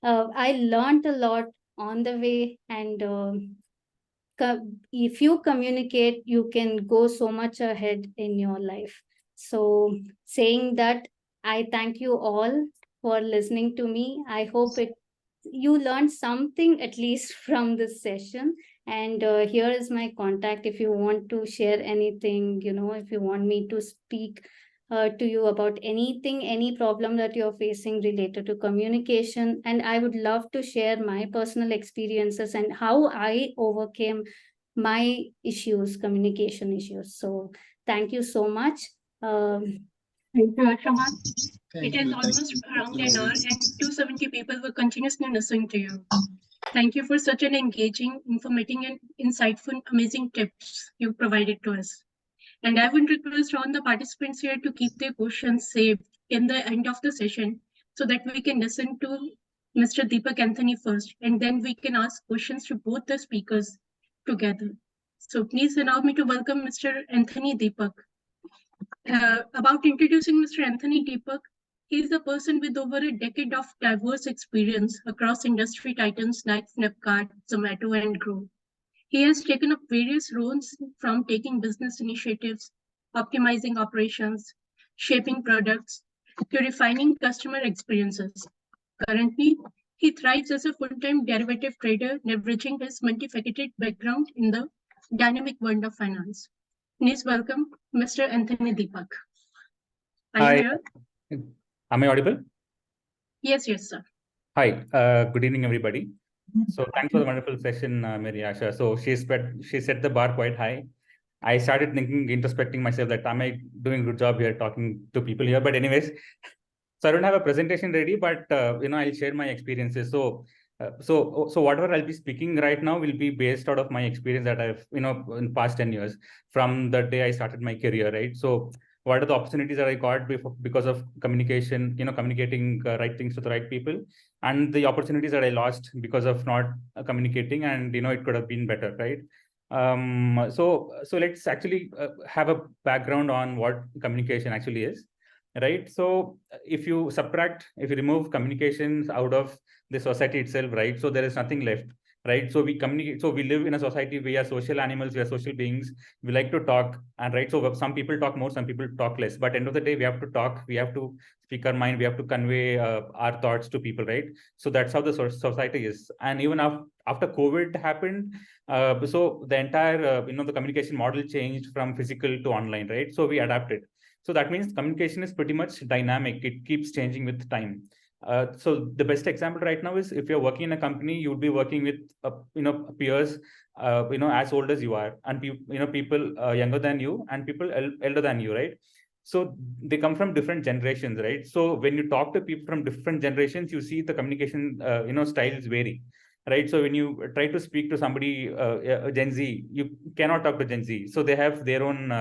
I learned a lot on the way. And if you communicate, you can go so much ahead in your life. So, saying that, I thank you all for listening to me. I hope you learned something at least from this session. And here is my contact if you want to share anything, if you want me to speak to you about anything, any problem that you're facing related to communication. And I would love to share my personal experiences and how I overcame my issues, communication issues. So thank you so much. Thank you, Ashama. Thank It is you. almost Thank around you an hour, very and 270 people were continuously listening to you. Thank you for such an engaging, informative, and insightful, amazing tips you provided to us. And I would request all the participants here to keep their questions saved in the end of the session so that we can listen to Mr. Deepak Anthony first, and then we can ask questions to both the speakers together. So please allow me to welcome Mr. Anthony Deepak. About introducing Mr. Anthony Deepak, he is a person with over a decade of diverse experience across industry titans like Flipkart, Zomato, and Growth. He has taken up various roles from taking business initiatives, optimizing operations, shaping products, to refining customer experiences. Currently, he thrives as a full-time derivative trader, leveraging his multifaceted background in the dynamic world of finance. Please welcome Mr. Anthony Deepak. Are you here? Am I audible? Yes, sir. Hi, good evening, everybody. So thanks for the wonderful session, Mary Asha. So she set the bar quite high. I started thinking, introspecting myself that am I doing a good job here talking to people here? But anyways, so I don't have a presentation ready, but I'll share my experiences. So whatever I'll be speaking right now will be based out of my experience that I've in past 10 years from the day I started my career, right? So what are the opportunities that I got because of communication, communicating right things to the right people, and the opportunities that I lost because of not communicating, and it could have been better, right? So let's actually have a background on what communication actually is, right? So if you remove communications out of the society itself, right? So there is nothing left, right? So we communicate, so we live in a society, we are social animals, we are social beings, we like to talk, and right, so some people talk more, some people talk less, but end of the day we have to talk, we have to speak our mind, we have to convey our thoughts to people, right? So that's how the society is. And even after COVID happened, so the entire the communication model changed from physical to online, right? So we adapted. So that means communication is pretty much dynamic, it keeps changing with time. So the best example right now is if you're working in a company, you'll be working with peers as old as you are, and people younger than you, and people elder than you, right? So they come from different generations, right? So when you talk to people from different generations, you see the communication styles vary, right? So when you try to speak to somebody Gen Z, you cannot talk to Gen Z, so they have their own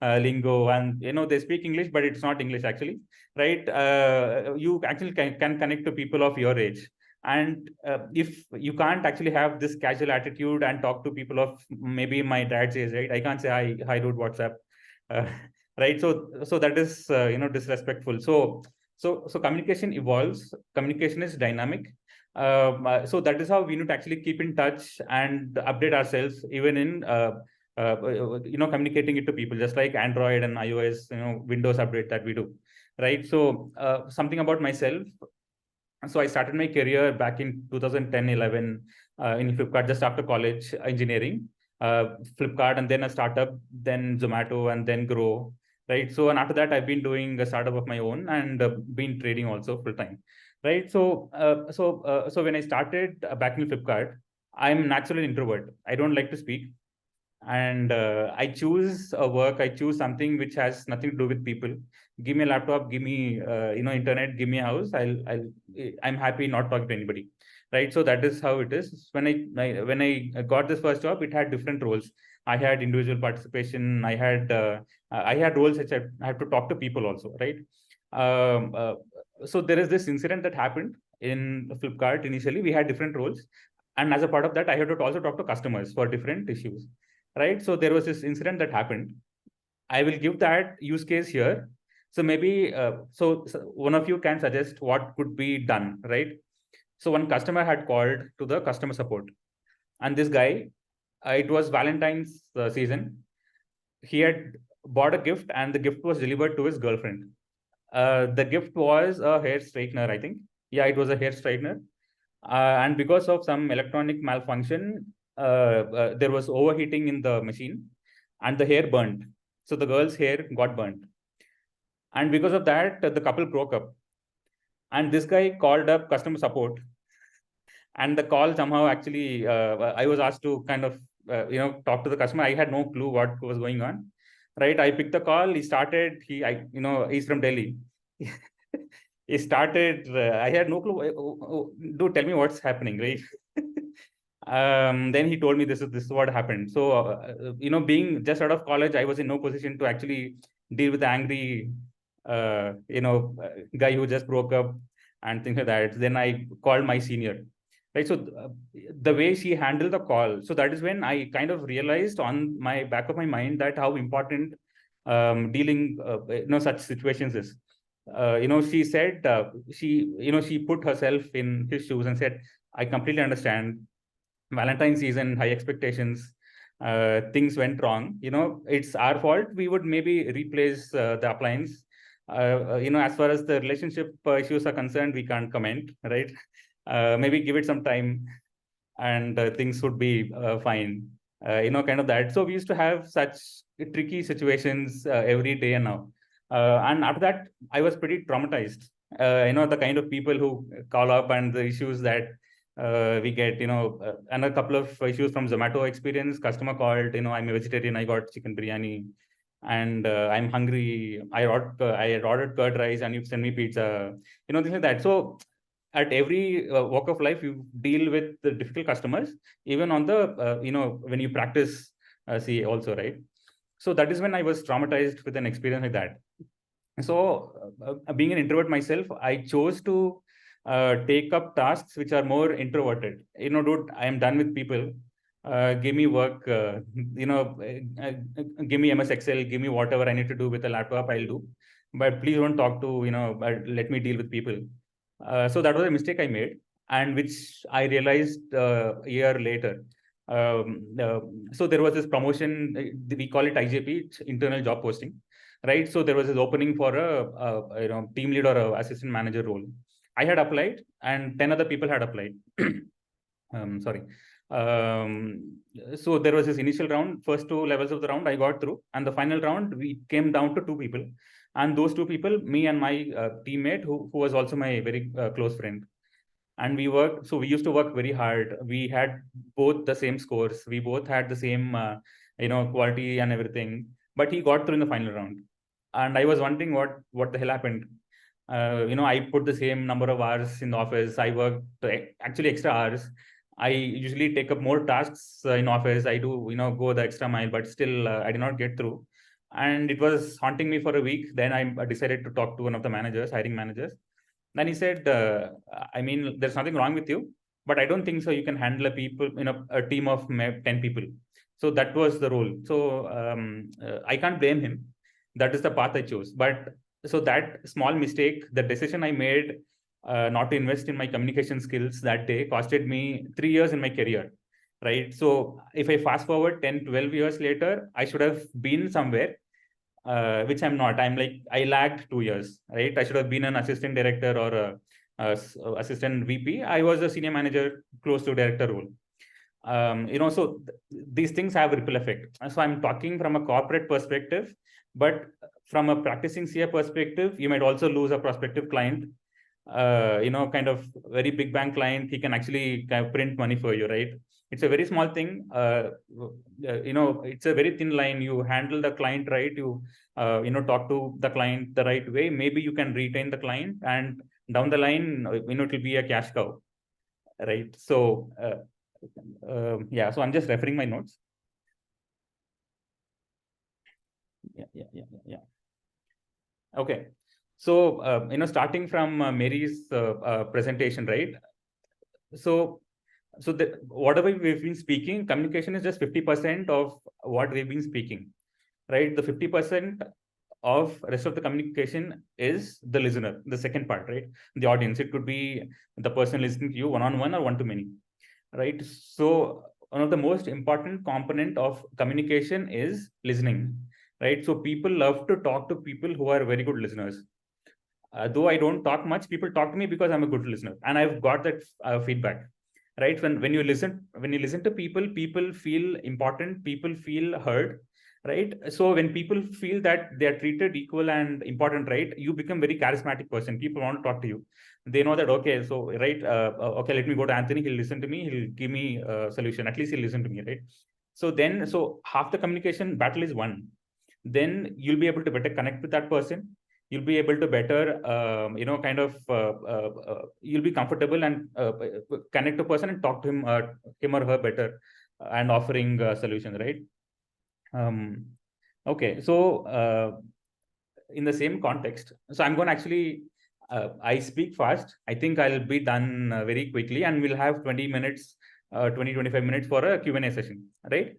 lingo, and they speak English, but it's not English actually, right? You actually can connect to people of your age. And if you can't actually have this casual attitude and talk to people of maybe my dad's age, right? I can't say hi dude, what's up, uh, right? So that is disrespectful. So communication evolves, communication is dynamic. So that is how we need to actually keep in touch and update ourselves, even in communicating it to people, just like Android and iOS, Windows update that we do, right? So something about myself. So I started my career back in 2010-11 in Flipkart, just after college engineering. Flipkart, and then a startup, then Zomato, and then Grow, right? So and after that, I've been doing a startup of my own, and been trading also full time, right? So when I started back in Flipkart, I'm naturally an introvert. I don't like to speak. And I choose a work, I choose something which has nothing to do with people. Give me a laptop, give me internet, give me a house. I'm happy not talking to anybody, right? So that is how it is. When I got this first job, it had different roles. I had individual participation. I had roles which I had to talk to people also, right? So there is this incident that happened in Flipkart. Initially, we had different roles, and as a part of that, I had to also talk to customers for different issues, right? So there was this incident that happened. I will give that use case here. So maybe so one of you can suggest what could be done, right? So one customer had called to the customer support, and this guy, it was Valentine's season. He had bought a gift, and the gift was delivered to his girlfriend. The gift was a hair straightener, I think. Yeah, it was a hair straightener. And because of some electronic malfunction, there was overheating in the machine, and the hair burnt. So the girl's hair got burnt. And because of that, the couple broke up. And this guy called up customer support. And the call somehow actually, I was asked to kind of, talk to the customer. I had no clue what was going on, right? I picked the call. He's from Delhi. He started, I had no clue. Do tell me what's happening, right? Then he told me this is what happened. So, being just out of college, I was in no position to actually deal with the angry, guy who just broke up and things like that. Then I called my senior, right? So the way she handled the call, so that is when I kind of realized on my back of my mind that how important dealing, such situations is. She said she put herself in his shoes and said, I completely understand. Valentine's season, high expectations, things went wrong. It's our fault. We would maybe replace the appliance. As far as the relationship issues are concerned, we can't comment, right? Maybe give it some time, and things would be fine. Kind of that. So we used to have such tricky situations every day and now. And after that, I was pretty traumatized. The kind of people who call up and the issues that we get, and a couple of issues from Zomato experience. Customer called, I'm a vegetarian, I got chicken biryani, and I'm hungry. I had ordered curd rice, and you send me pizza, things like that. So at every walk of life, you deal with the difficult customers, even on the, when you practice CA also, right? So that is when I was traumatized with an experience like that. So being an introvert myself, I chose to take up tasks which are more introverted. Dude, I am done with people. Give me work, give me MS Excel, give me whatever I need to do with a laptop, I'll do. But please don't talk to, let me deal with people. So that was a mistake I made, and which I realized a year later. So there was this promotion, we call it IJP, internal job posting, right? So there was this opening for a team lead or a assistant manager role. I had applied, and 10 other people had applied. Sorry. So there was this initial round, first two levels of the round I got through, and the final round we came down to 2 people, and those 2 people, me and my teammate, who was also my very close friend. And we worked, so we used to work very hard. We had both the same scores, we both had the same quality and everything, but he got through in the final round. And I was wondering what the hell happened. I put the same number of hours in the office. I worked actually extra hours. I usually take up more tasks in office. I do, go the extra mile, but still I did not get through. And it was haunting me for a week. Then I decided to talk to one of the managers, hiring managers. Then he said, I mean, there's nothing wrong with you, but I don't think so you can handle a team of 10 people. So that was the role. So I can't blame him. That is the path I chose. But so that small mistake, the decision I made not to invest in my communication skills that day costed me 3 years in my career, right? So if I fast forward 10, 12 years later, I should have been somewhere, which I'm not. I lagged 2 years, right? I should have been an assistant director or a assistant VP. I was a senior manager close to director role. So these things have ripple effect. So I'm talking from a corporate perspective, but from a practicing CA perspective, you might also lose a prospective client. kind of very big bank client, he can actually kind of print money for you, right? It's a very small thing. It's a very thin line. You handle the client right, you talk to the client the right way, maybe you can retain the client, and down the line, it will be a cash cow, right? So yeah, so I'm just referring my notes. Yeah. Okay. So, starting from Mary's presentation, right? So whatever we've been speaking, communication is just 50% of what we've been speaking, right? The 50% of rest of the communication is the listener, the second part, right? The audience. It could be the person listening to you one-on-one or one-to-many, right? So one of the most important component of communication is listening, right? So people love to talk to people who are very good listeners. Though I don't talk much, people talk to me because I'm a good listener, and I've got that feedback, right? When you listen to people, people feel important, people feel heard, right? So when people feel that they are treated equal and important, right, you become very charismatic person. People want to talk to you. They know that, okay, so right, okay, let me go to Anthony. He'll listen to me. He'll give me a solution. At least he'll listen to me, right? So half the communication battle is won. Then you'll be able to better connect with that person. You'll be able to better, you'll be comfortable and connect to a person and talk to him or her better, and offering solutions, right? Okay, so in the same context, so I'm going to actually, I speak fast. I think I'll be done very quickly, and we'll have 20 minutes, 25 minutes for a Q&A session, right?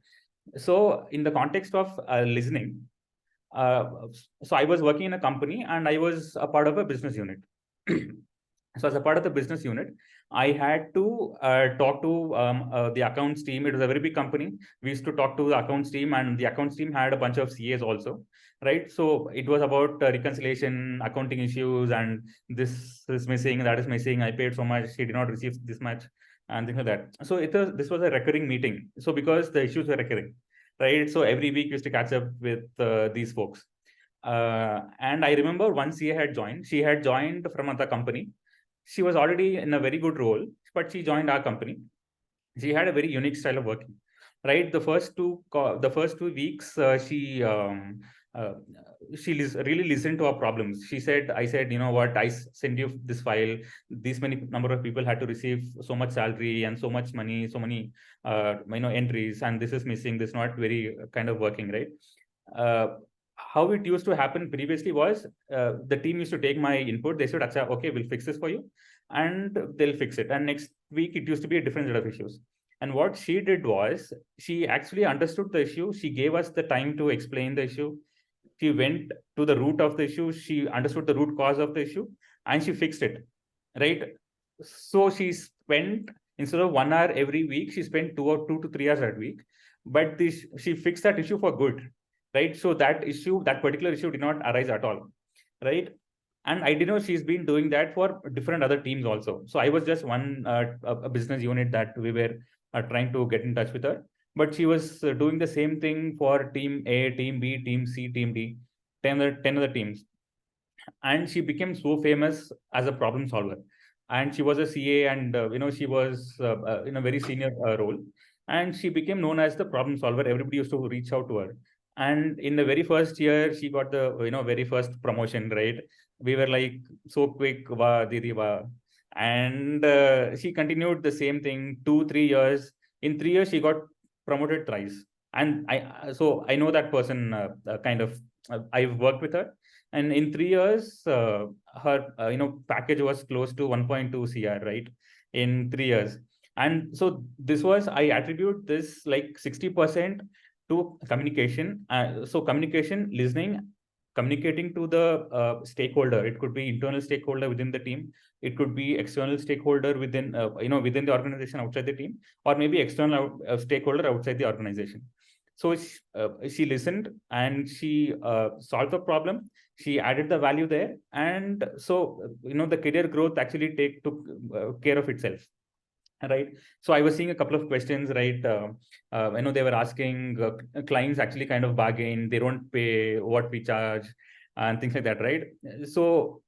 So in the context of listening, so I was working in a company and I was a part of a business unit. So as a part of the business unit, I had to talk to the accounts team. It was a very big company. We used to talk to the accounts team, and the accounts team had a bunch of CAs also, right? So it was about reconciliation, accounting issues, and this is missing, that is missing. I paid so much, he did not receive this much, and things like that. So this was a recurring meeting. So because the issues were recurring, right? So every week we used to catch up with these folks. And I remember one CA had joined. She had joined from another company. She was already in a very good role, but she joined our company. She had a very unique style of working, right? The first two weeks, she really listened to our problems. She said, I said, you know what, I sent you this file. This many number of people had to receive so much salary and so much money, so many entries, and this is missing. This is not very kind of working, right? How it used to happen previously was the team used to take my input. They said, Acha, okay, we'll fix this for you, and they'll fix it. And next week, it used to be a different set of issues. And what she did was, she actually understood the issue. She gave us the time to explain the issue. She went to the root of the issue. She understood the root cause of the issue, and she fixed it, right? So she spent, instead of 1 hour every week, she spent 2 to 3 hours that week. But she fixed that issue for good, right? So that particular issue did not arise at all, right? And I didn't know she's been doing that for different other teams also. So I was just one a business unit that we were trying to get in touch with her. But she was doing the same thing for team A, team B, team C, team D, 10 other teams. And she became so famous as a problem solver. And she was a CA, and she was in a very senior role. And she became known as the problem solver. Everybody used to reach out to her. And in the very first year, she got the very first promotion, right? We were like, so quick, wa didi wa. And she continued the same thing 2-3 years. In 3 years, she got promoted thrice. And I know that person kind of. I've worked with her, and in 3 years, her package was close to 1.2 CR, right? In 3 years. And so this was, I attribute this like 60% to communication. So communication, listening, communicating to the stakeholder. It could be internal stakeholder within the team. It could be external stakeholder within within the organization, outside the team, or maybe external stakeholder outside the organization. So she listened, and she solved the problem. She added the value there, and so the career growth actually took care of itself, right? So I was seeing a couple of questions, right? They were asking clients actually kind of bargain, they don't pay what we charge, and things like that, right? So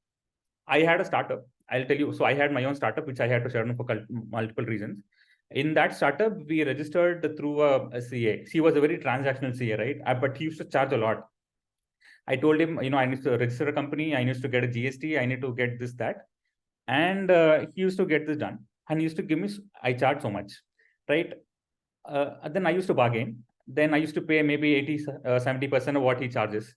I had a startup, I'll tell you. So I had my own startup, which I had to shut down for multiple reasons. In that startup, we registered through a CA. He was a very transactional CA, right? But he used to charge a lot. I told him, I need to register a company. I need to get a GST. I need to get this, that. And he used to get this done. And he used to give me, I charge so much, right? Then I used to bargain. Then I used to pay maybe 80, 70% of what he charges,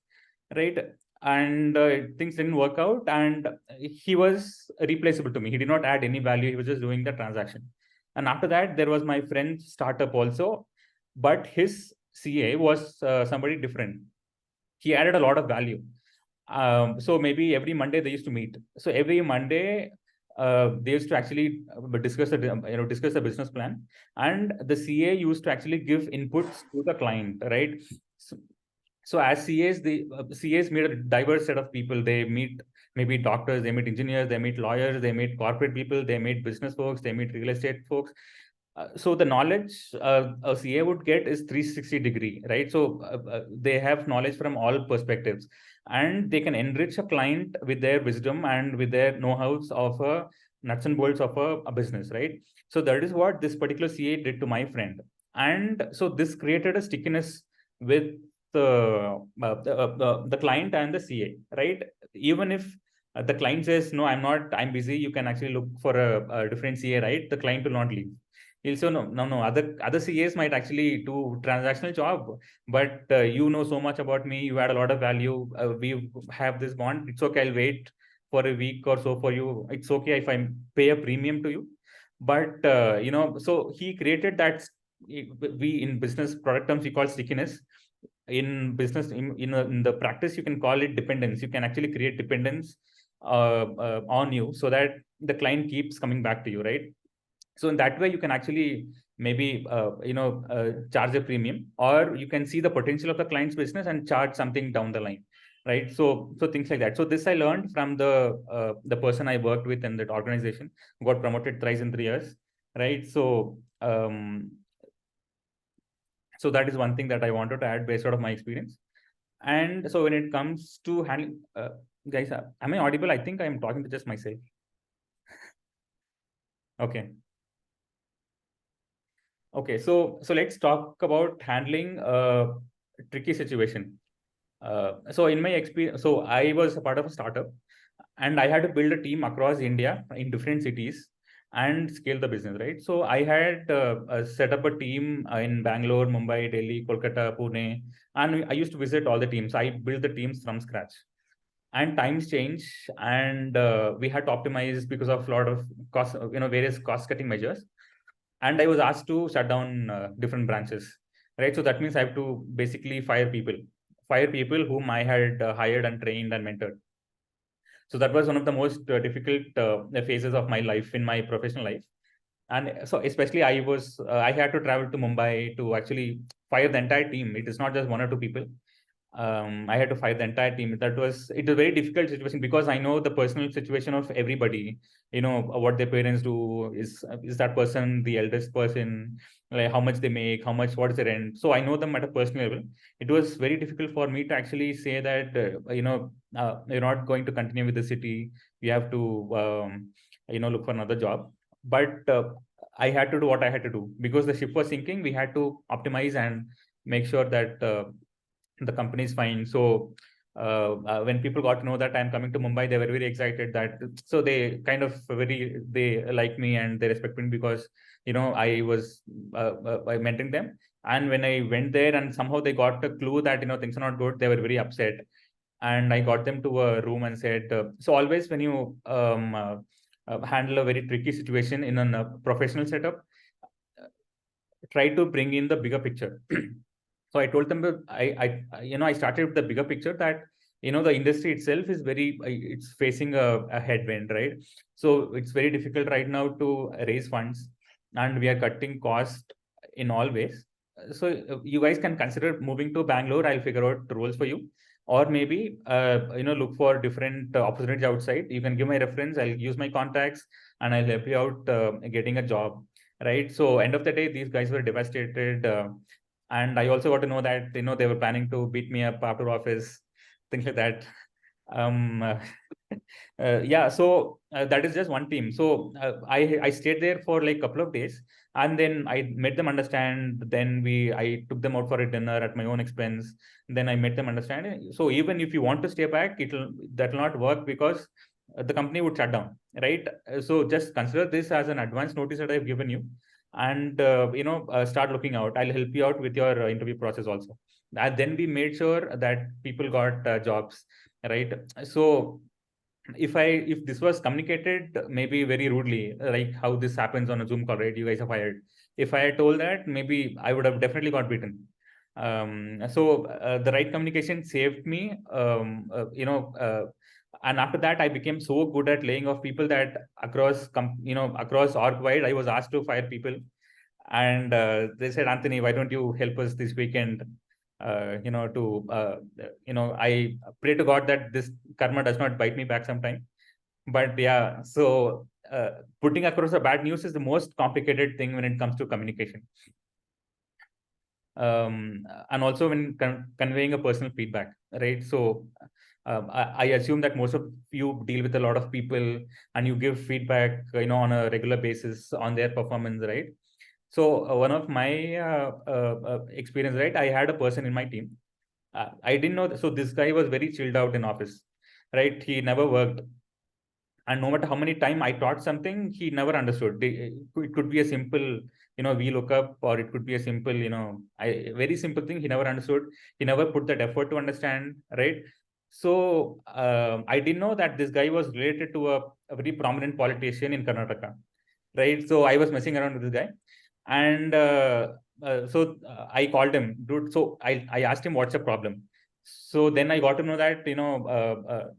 right? And things didn't work out. And he was replaceable to me. He did not add any value. He was just doing the transaction. And after that, there was my friend's startup also. But his CA was somebody different. He added a lot of value. So maybe every Monday they used to meet. So every Monday, they used to actually discuss the business plan, and the CA used to actually give inputs to the client, right? So as CAs, the CAs meet a diverse set of people. They meet maybe doctors, they meet engineers, they meet lawyers, they meet corporate people, they meet business folks, they meet real estate folks. So the knowledge a CA would get is 360 degree, right? So they have knowledge from all perspectives, and they can enrich a client with their wisdom and with their know-hows of nuts and bolts of a business, right? So that is what this particular CA did to my friend. And so this created a stickiness with the client and the CA, right? Even if the client says, no, I'm busy, you can actually look for a different CA, right? The client will not leave. He'll say, no. Other CAs might actually do transactional job, but you know so much about me. You add a lot of value. We have this bond. It's okay. I'll wait for a week or so for you. It's okay if I pay a premium to you. But so he created that. We in business product terms we call stickiness. In business, in the practice, you can call it dependence. You can actually create dependence on you, so that the client keeps coming back to you, right? So in that way, you can actually maybe charge a premium, or you can see the potential of the client's business and charge something down the line, right? So things like that. So this I learned from the person I worked with in that organization, got promoted thrice in 3 years, right? So so that is one thing that I wanted to add based out of my experience. And so when it comes to handling, guys, am I audible? I think I'm talking to just myself. Okay. Okay, so let's talk about handling a tricky situation. So in my experience, so I was a part of a startup, and I had to build a team across India in different cities and scale the business, right? So I had set up a team in Bangalore, Mumbai, Delhi, Kolkata, Pune, and I used to visit all the teams. I built the teams from scratch. And times change, and we had to optimize because of a lot of cost, various cost-cutting measures. And I was asked to shut down different branches, right? So that means I have to basically fire people whom I had hired and trained and mentored. So that was one of the most difficult phases of my life in my professional life. And so especially I had to travel to Mumbai to actually fire the entire team. It is not just 1 or 2 people. I had to fight the entire team. It was a very difficult situation because I know the personal situation of everybody. What their parents do, is that person the eldest person, like how much they make, what is the rent. So I know them at a personal level. It was very difficult for me to actually say that you're not going to continue with the city. You have to look for another job. But I had to do what I had to do because the ship was sinking. We had to optimize and make sure that the company is fine. So when people got to know that I'm coming to Mumbai, they were very excited. So they kind of they like me and they respect me because I was mentoring them. And when I went there and somehow they got a clue that things are not good, they were very upset. And I got them to a room and said, so always when you handle a very tricky situation in a professional setup, try to bring in the bigger picture. So I told them that I started with the bigger picture that the industry itself is it's facing a headwind, right? So it's very difficult right now to raise funds, and we are cutting cost in all ways. So you guys can consider moving to Bangalore. I'll figure out roles for you, or maybe look for different opportunities outside. You can give my reference. I'll use my contacts, and I'll help you out getting a job, right? So end of the day, these guys were devastated. And I also got to know that they were planning to beat me up after office, things like that. Yeah, so that is just one team. So I stayed there for like a couple of days, and then I made them understand. Then I took them out for a dinner at my own expense. Then I made them understand. So even if you want to stay back, that will not work, because the company would shut down, right? So just consider this as an advance notice that I've given you, and start looking out. I'll help you out with your interview process also. And then we made sure that people got jobs, right? So if this was communicated maybe very rudely, like how this happens on a Zoom call, right? You guys are fired. If I had told that, maybe I would have definitely got beaten. So the right communication saved me. And after that, I became so good at laying off people that across org wide, I was asked to fire people. And they said, Anthony, why don't you help us this weekend? I pray to God that this karma does not bite me back sometime. But yeah, so putting across a bad news is the most complicated thing when it comes to communication. And also when conveying a personal feedback, right? So I assume that most of you deal with a lot of people and you give feedback, on a regular basis on their performance, right? So one of my experience, right? I had a person in my team. I didn't know. So this guy was very chilled out in office, right? He never worked. And no matter how many time I taught something, he never understood. It could be a simple, VLOOKUP, or it could be a simple, very simple thing. He never understood. He never put that effort to understand, right? So I didn't know that this guy was related to a very prominent politician in Karnataka, right? So I was messing around with this guy, and I called him, dude. So I asked him, what's the problem? So then I got to know that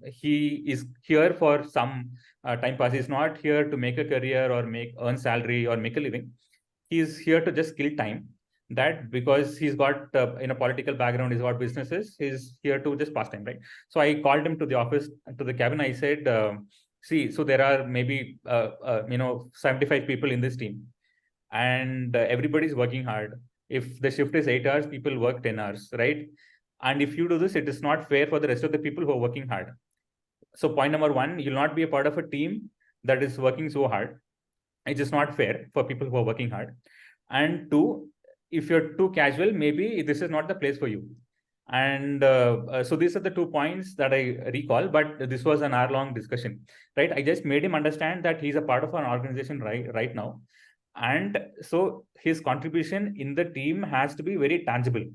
he is here for some time pass. He's not here to make a career or earn salary or make a living. He's here to just kill time. That because he's got in a political background, he's got businesses. He's here to just pass time, right? So I called him to the office, to the cabin. I said, see, so there are maybe 75 people in this team, and everybody's working hard. If the shift is 8 hours, people work 10 hours, right? And if you do this, it is not fair for the rest of the people who are working hard. So point number one, you'll not be a part of a team that is working so hard. It is not fair for people who are working hard. And two, if you're too casual, maybe this is not the place for you. And so these are the 2 points that I recall, but this was an hour-long discussion, right? I just made him understand that he's a part of an organization right now. And so his contribution in the team has to be very tangible.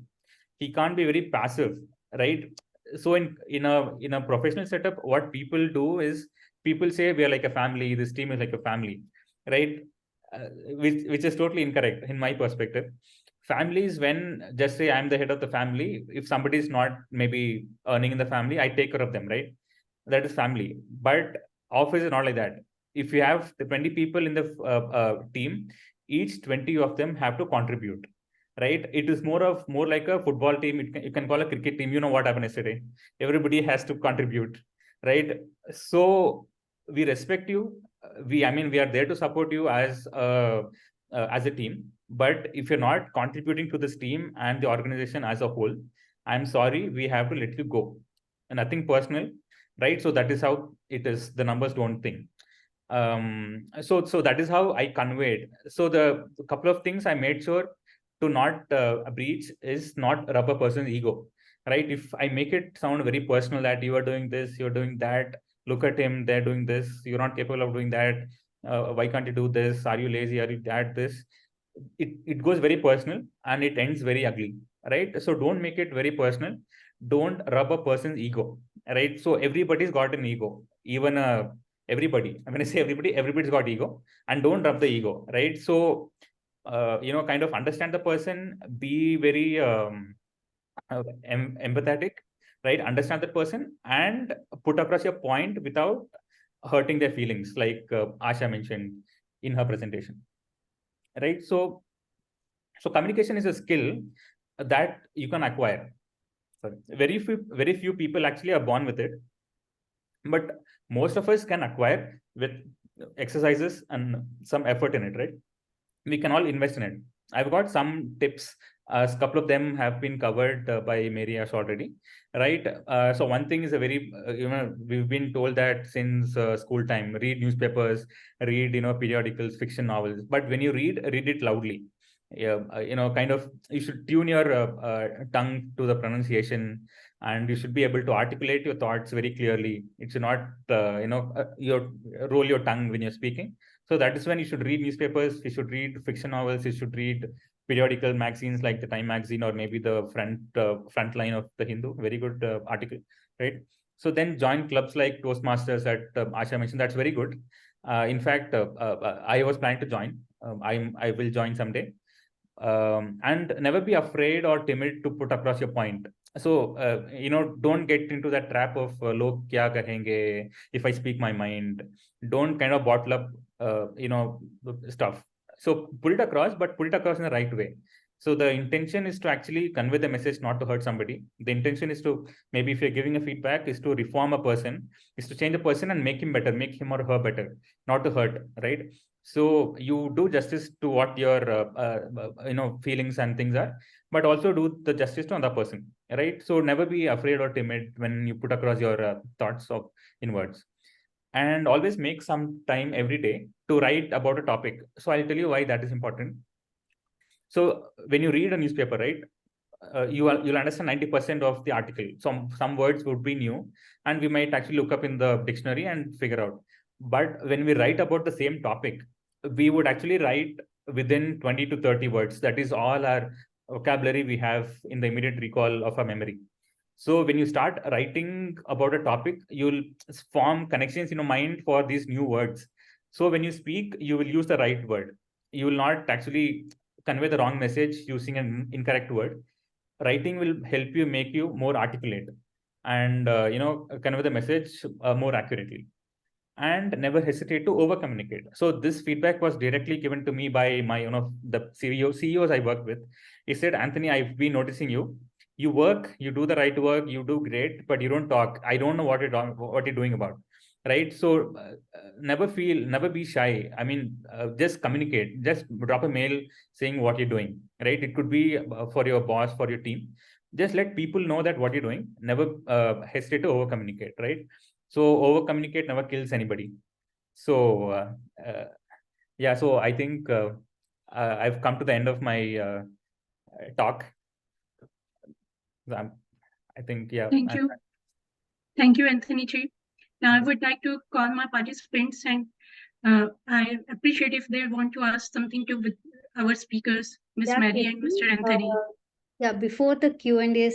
He can't be very passive, right? So in a professional setup, what people do is people say we are like a family, this team is like a family, right? Which is totally incorrect in my perspective. Family is when, just say I'm the head of the family. If somebody is not maybe earning in the family, I take care of them, right? That is family. But office is not like that. If you have the 20 people in the team, each 20 of them have to contribute, right? It is more like a football team. You can call a cricket team. You know what happened yesterday. Everybody has to contribute, right? So we respect you. We are there to support you as a team. But if you're not contributing to this team and the organization as a whole, I'm sorry, we have to let you go. And nothing personal, right? So that is how it is. The numbers don't think. So that is how I conveyed. So the couple of things I made sure to not breach is not rub a person's ego, right? If I make it sound very personal that you are doing this, you're doing that, look at him, they're doing this, you're not capable of doing that, why can't you do this, are you lazy, are you that, this, it goes very personal and it ends very ugly, right? So don't make it very personal. Don't rub a person's ego, right? So everybody's got an ego, even everybody. When I say everybody, everybody's got ego, and don't rub the ego, right? So kind of understand the person, be very empathetic, right? Understand the person and put across your point without hurting their feelings, like Asha mentioned in her presentation, right? So communication is a skill that you can acquire. Sorry. Very few people actually are born with it, but most of us can acquire with exercises and some effort in it, right? We can all invest in it. I've got some tips As a couple of them have been covered by Mary Ash already, right? So one thing is a very, we've been told that since school time, read newspapers, read, periodicals, fiction novels. But when you read it loudly. Yeah, kind of, you should tune your tongue to the pronunciation, and you should be able to articulate your thoughts very clearly. It should not, your roll your tongue when you're speaking. So that is when you should read newspapers, you should read fiction novels, you should read periodical magazines like the Time magazine, or maybe the front line of the Hindu. Very good article, right? So then join clubs like Toastmasters that Asha mentioned. That's very good. In fact, I was planning to join. I will join someday. And never be afraid or timid to put across your point. So don't get into that trap of log kya kahenge if I speak my mind. Don't kind of bottle up stuff. So put it across, but put it across in the right way. So the intention is to actually convey the message, not to hurt somebody. The intention is to, maybe if you're giving a feedback, is to reform a person, is to change a person and make him better, make him or her better, not to hurt, right? So you do justice to what your feelings and things are, but also do the justice to another person, right? So never be afraid or timid when you put across your thoughts in words, and always make some time every day to write about a topic. So I'll tell you why that is important. So when you read a newspaper, right, you'll understand 90% of the article. Some words would be new, and we might actually look up in the dictionary and figure out. But when we write about the same topic, we would actually write within 20 to 30 words. That is all our vocabulary we have in the immediate recall of our memory. So when you start writing about a topic, you'll form connections in your mind for these new words. So when you speak, you will use the right word. You will not actually convey the wrong message using an incorrect word. Writing will help you make you more articulate and convey the message more accurately. And never hesitate to over communicate. So this feedback was directly given to me by my the CEOs I work with. He said, Anthony, I've been noticing you work, you do the right work, you do great, but you don't talk. I don't know what you're doing about, right? So never be shy. I mean, just communicate, just drop a mail saying what you're doing, right? It could be for your boss, for your team. Just let people know that what you're doing. Never hesitate to over communicate, right? So over communicate never kills anybody. So yeah, so I think I've come to the end of my talk. I think, yeah. Thank you. Thank you, Anthony Ji. Now I would like to call my participants, and I appreciate if they want to ask something to with our speakers, Ms. Mary and Mr. Anthony. Yeah, before the Q&A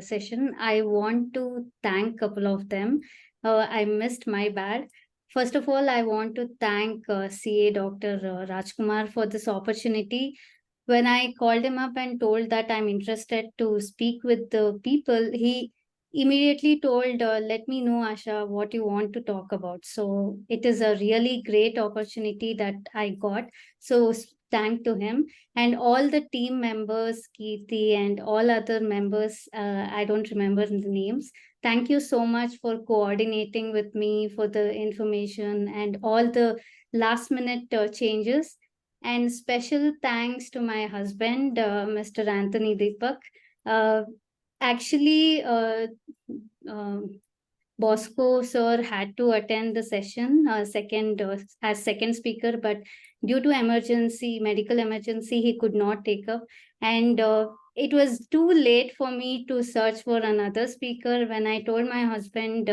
session, I want to thank a couple of them. I missed, my bad. First of all, I want to thank CA Dr. Rajkumar for this opportunity. When I called him up and told that I'm interested to speak with the people, he immediately told, let me know, Asha, what you want to talk about. So it is a really great opportunity that I got. So thank to him. And all the team members, Kirti and all other members, I don't remember the names. Thank you so much for coordinating with me for the information and all the last minute changes. And special thanks to my husband, Mr. Anthony Deepak. Actually, Bosco sir had to attend the session as second speaker, but due to medical emergency, he could not take up. And it was too late for me to search for another speaker. When I told my husband,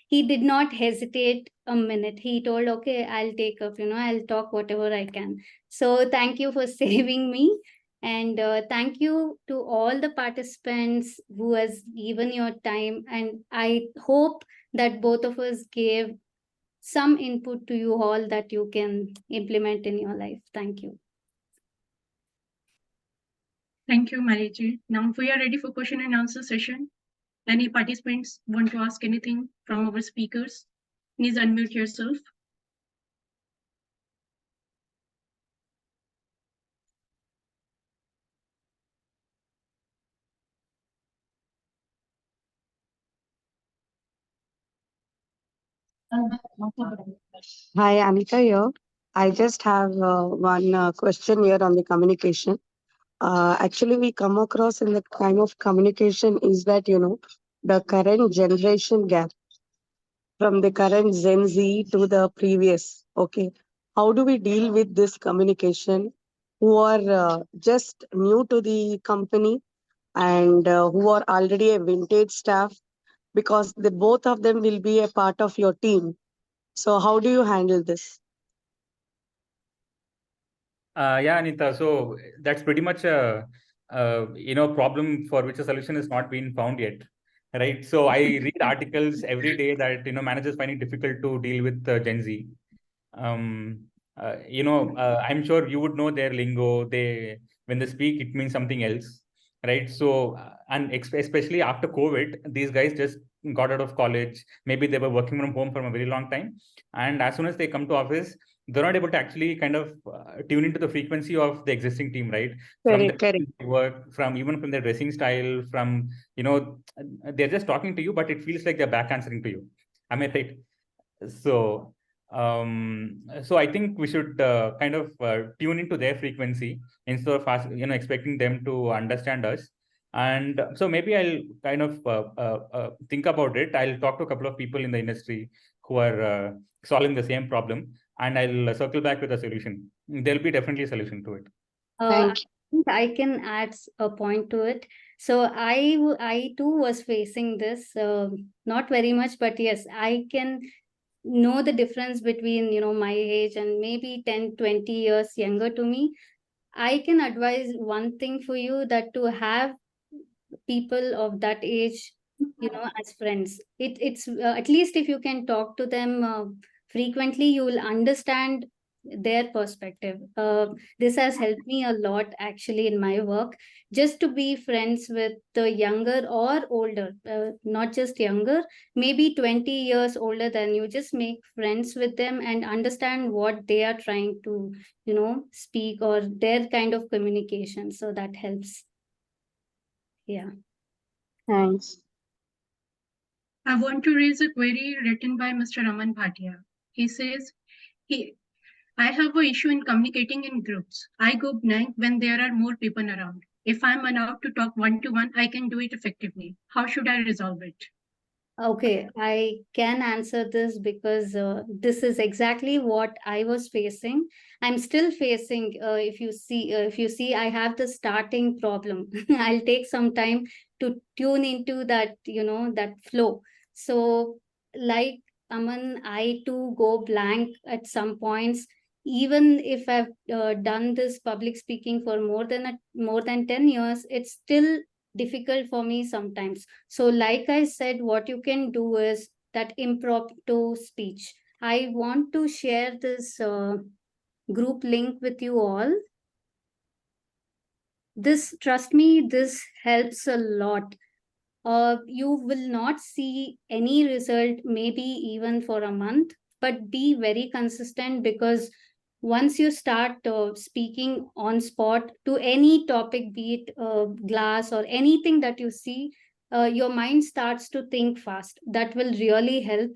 he did not hesitate a minute. He told, okay, I'll take up, I'll talk whatever I can. So thank you for saving me. And thank you to all the participants who has given your time. And I hope that both of us gave some input to you all that you can implement in your life. Thank you. Thank you, Mariji. Now we are ready for question and answer session. Any participants want to ask anything from our speakers? Please unmute yourself. Hi, Anita here. I just have one question here on the communication. actually we come across in the kind of communication is that, the current generation gap from the current Gen Z to the previous. Okay. How do we deal with this communication who are just new to the company and who are already a vintage staff because the both of them will be a part of your team. So how do you handle this? Yeah, Anita. So that's pretty much a problem for which a solution is not being found yet, right? So I read articles every day that managers find it difficult to deal with Gen Z. I'm sure you would know their lingo. When they speak, it means something else, right? So and especially after COVID, these guys just got out of college. Maybe they were working from home for a very long time, and as soon as they come to office, they're not able to actually kind of tune into the frequency of the existing team, right? From the Correct. work, even from their dressing style, they're just talking to you, but it feels like they're back answering to you. Am I right? So so I think we should kind of tune into their frequency instead of expecting them to understand us. And so maybe I'll kind of think about it. I'll talk to a couple of people in the industry who are solving the same problem, and I'll circle back with a solution. There'll be definitely a solution to it. Thank you. I think I can add a point to it. So I too was facing this, not very much, but yes, I can know the difference between my age and maybe 10-20 years younger to me. I can advise one thing for you, that to have people of that age as friends, it's at least if you can talk to them frequently, you will understand their perspective. This has helped me a lot actually in my work, just to be friends with the younger or older, not just younger, maybe 20 years older than you. Just make friends with them and understand what they are trying to speak, or their kind of communication, so that helps. Yeah. Thanks. I want to raise a query written by Mr. Raman Bhatia. He says, I have an issue in communicating in groups. I go blank when there are more people around. If I'm allowed to talk one-to-one, I can do it effectively. How should I resolve it? Okay, I can answer this because this is exactly what I was facing. I'm still facing. If you see, I have the starting problem. I'll take some time to tune into that, that flow. So, like Aman, I too go blank at some points. Even if I've done this public speaking for more than 10 years, it's still difficult for me sometimes. So, like I said, what you can do is that impromptu speech. I want to share this group link with you all. Trust me, this helps a lot. You will not see any result, maybe even for a month, but be very consistent, because once you start speaking on spot to any topic, be it glass or anything that you see, your mind starts to think fast. That will really help.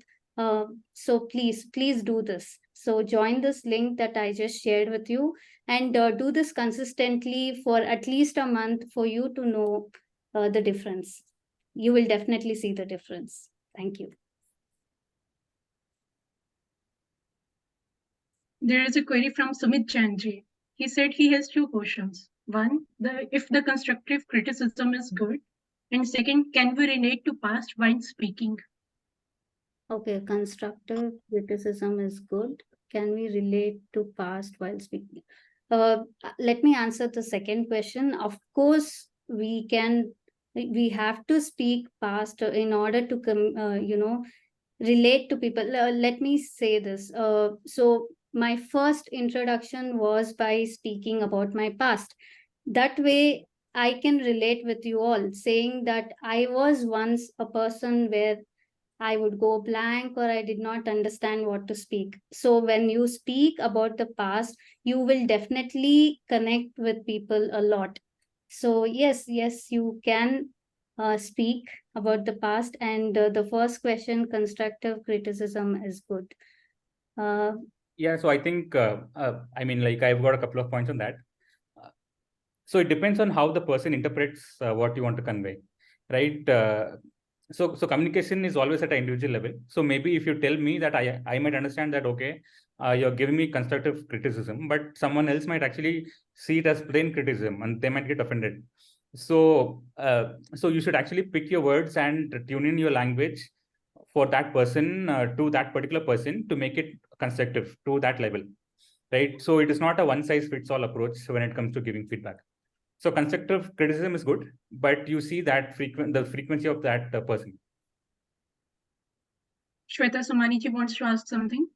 So please do this. So join this link that I just shared with you, and do this consistently for at least a month for you to know the difference. You will definitely see the difference. Thank you. There is a query from Sumit Chandri. He said he has two questions. One, if the constructive criticism is good, and second, can we relate to past while speaking? Okay, constructive criticism is good. Can we relate to past while speaking? Let me answer the second question. Of course, we can. We have to speak past in order to relate to people. Let me say this. So my first introduction was by speaking about my past. That way, I can relate with you all, saying that I was once a person where I would go blank, or I did not understand what to speak. So when you speak about the past, you will definitely connect with people a lot. So yes, you can speak about the past. And the first question, constructive criticism is good. Yeah, so I think, I've got a couple of points on that. So it depends on how the person interprets what you want to convey, right? So communication is always at an individual level. So maybe if you tell me that I might understand that, okay, you're giving me constructive criticism, but someone else might actually see it as plain criticism and they might get offended. So so you should actually pick your words and tune in your language for that person, to that particular person, to make it constructive to that level, right? So it is not a one size fits all approach when it comes to giving feedback. So constructive criticism is good, but you see that the frequency of that person. Shweta Somaniji wants to ask something.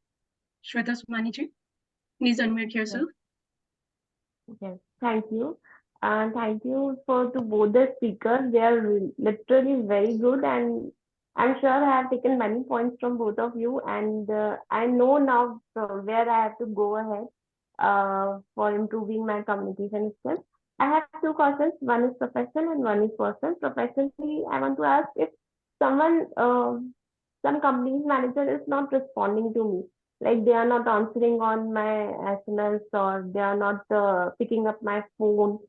Shweta Somaniji, please unmute yourself. Yes, thank you. And thank you to both the speakers. They are literally very good, and I'm sure I have taken many points from both of you, and I know now where I have to go ahead for improving my communication skills. I have two questions. One is professional and one is personal. Professionally, I want to ask if someone, some company's manager is not responding to me, like they are not answering on my SMS, or they are not picking up my phone,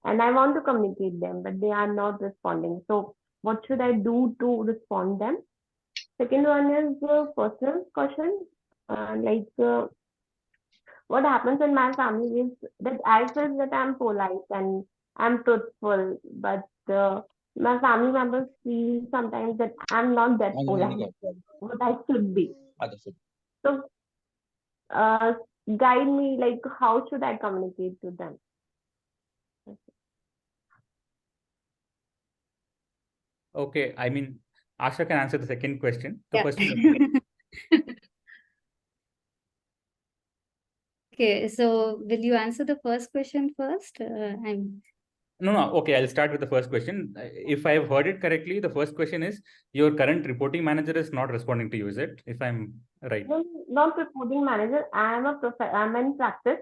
and I want to communicate them, but they are not responding. So what should I do to respond them? Second one is personal question. What happens in my family is that I feel that I'm polite and I'm truthful, but my family members feel sometimes that I'm not that polite, what I should be. So uh, guide me, like how should I communicate to them? Okay, I mean, Asha can answer the second question. The Yeah. first one. Okay, so will you answer the first question first? No. Okay, I'll start with the first question. If I've heard it correctly, the first question is your current reporting manager is not responding to you, is it? If I'm right. No, not reporting manager. I'm in practice.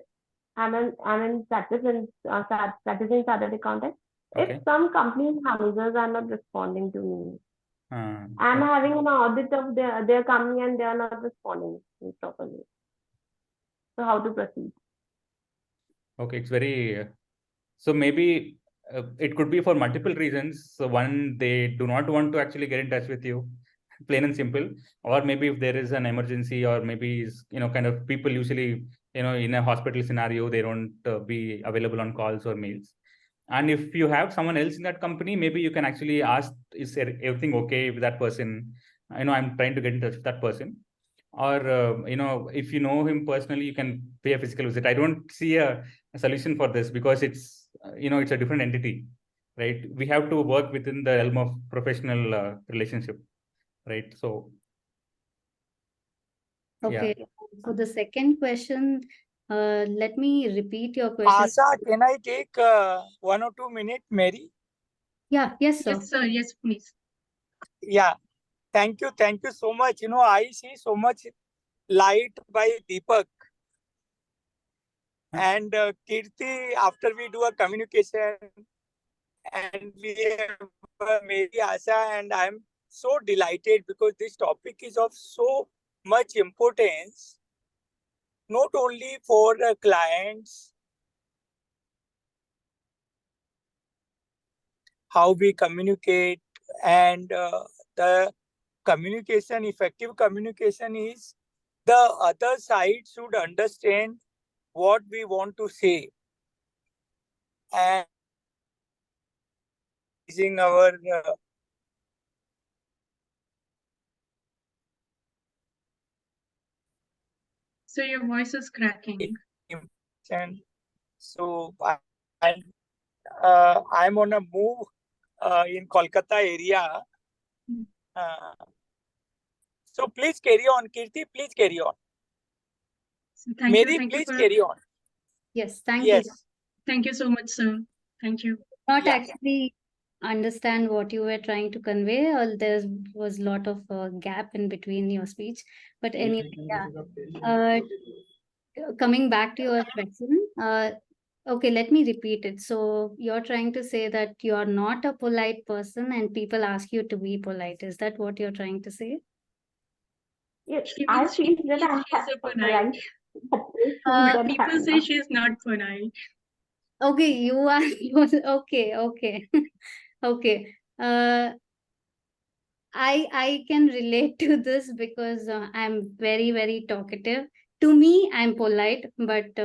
I'm in practice in practicing chartered accountant. Okay. If some company managers are not responding to me, I'm okay. having an audit of their company and they are not responding properly. So how to proceed? Okay, it's very so maybe it could be for multiple reasons. So one, they do not want to actually get in touch with you, plain and simple. Or maybe if there is an emergency, or maybe kind of people usually in a hospital scenario, they don't be available on calls or mails. And if you have someone else in that company, maybe you can actually ask, is everything okay with that person? I'm trying to get in touch with that person. Or if you know him personally, you can pay a physical visit. I don't see a solution for this, because it's it's a different entity, right? We have to work within the realm of professional relationship, right? So Okay, yeah. so the second question, let me repeat your question. Asha, can I take 1 or 2 minutes, Mary? Yeah, yes, sir. Yes, sir. Yes, please. Yeah, thank you so much. I see so much light by Deepak and Kirti. After we do a communication, and we have Mary, Asha, and I'm so delighted because this topic is of so much importance, not only for the clients, how we communicate, and the communication, effective communication is the other side should understand what we want to say. And using our So your voice is cracking. So I'm on a move in Kolkata area. So please carry on, Kirti. Please carry on. So thank Mary, you. please carry on. Yes, thank Yes. you. Thank you so much, sir. Thank you. Not actually understand what you were trying to convey, or there was a lot of gap in between your speech. But anyway, yeah. Coming back to your question, okay, let me repeat it. So you're trying to say that you are not a polite person and people ask you to be polite. Is that what you're trying to say? Yes, I feel that I'm she's a polite. polite. But people say she's not polite. Okay, you are okay, okay. Okay. I can relate to this because I'm very, very talkative. To me, I'm polite, but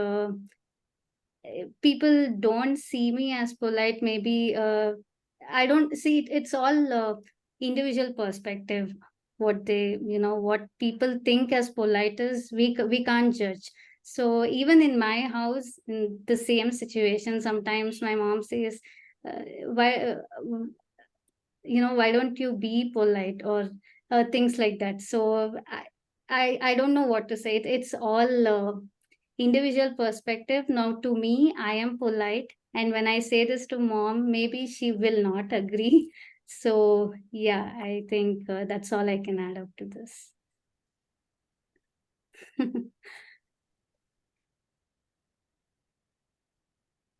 people don't see me as polite. Maybe I don't see it. It's all individual perspective. What they, what people think as polite is, we can't judge. So even in my house, in the same situation, sometimes my mom says, "Why, why don't you be polite?" or things like that. So I don't know what to say. It's all individual perspective. Now, to me, I am polite, and when I say this to mom, maybe she will not agree. So yeah, I think that's all I can add up to this.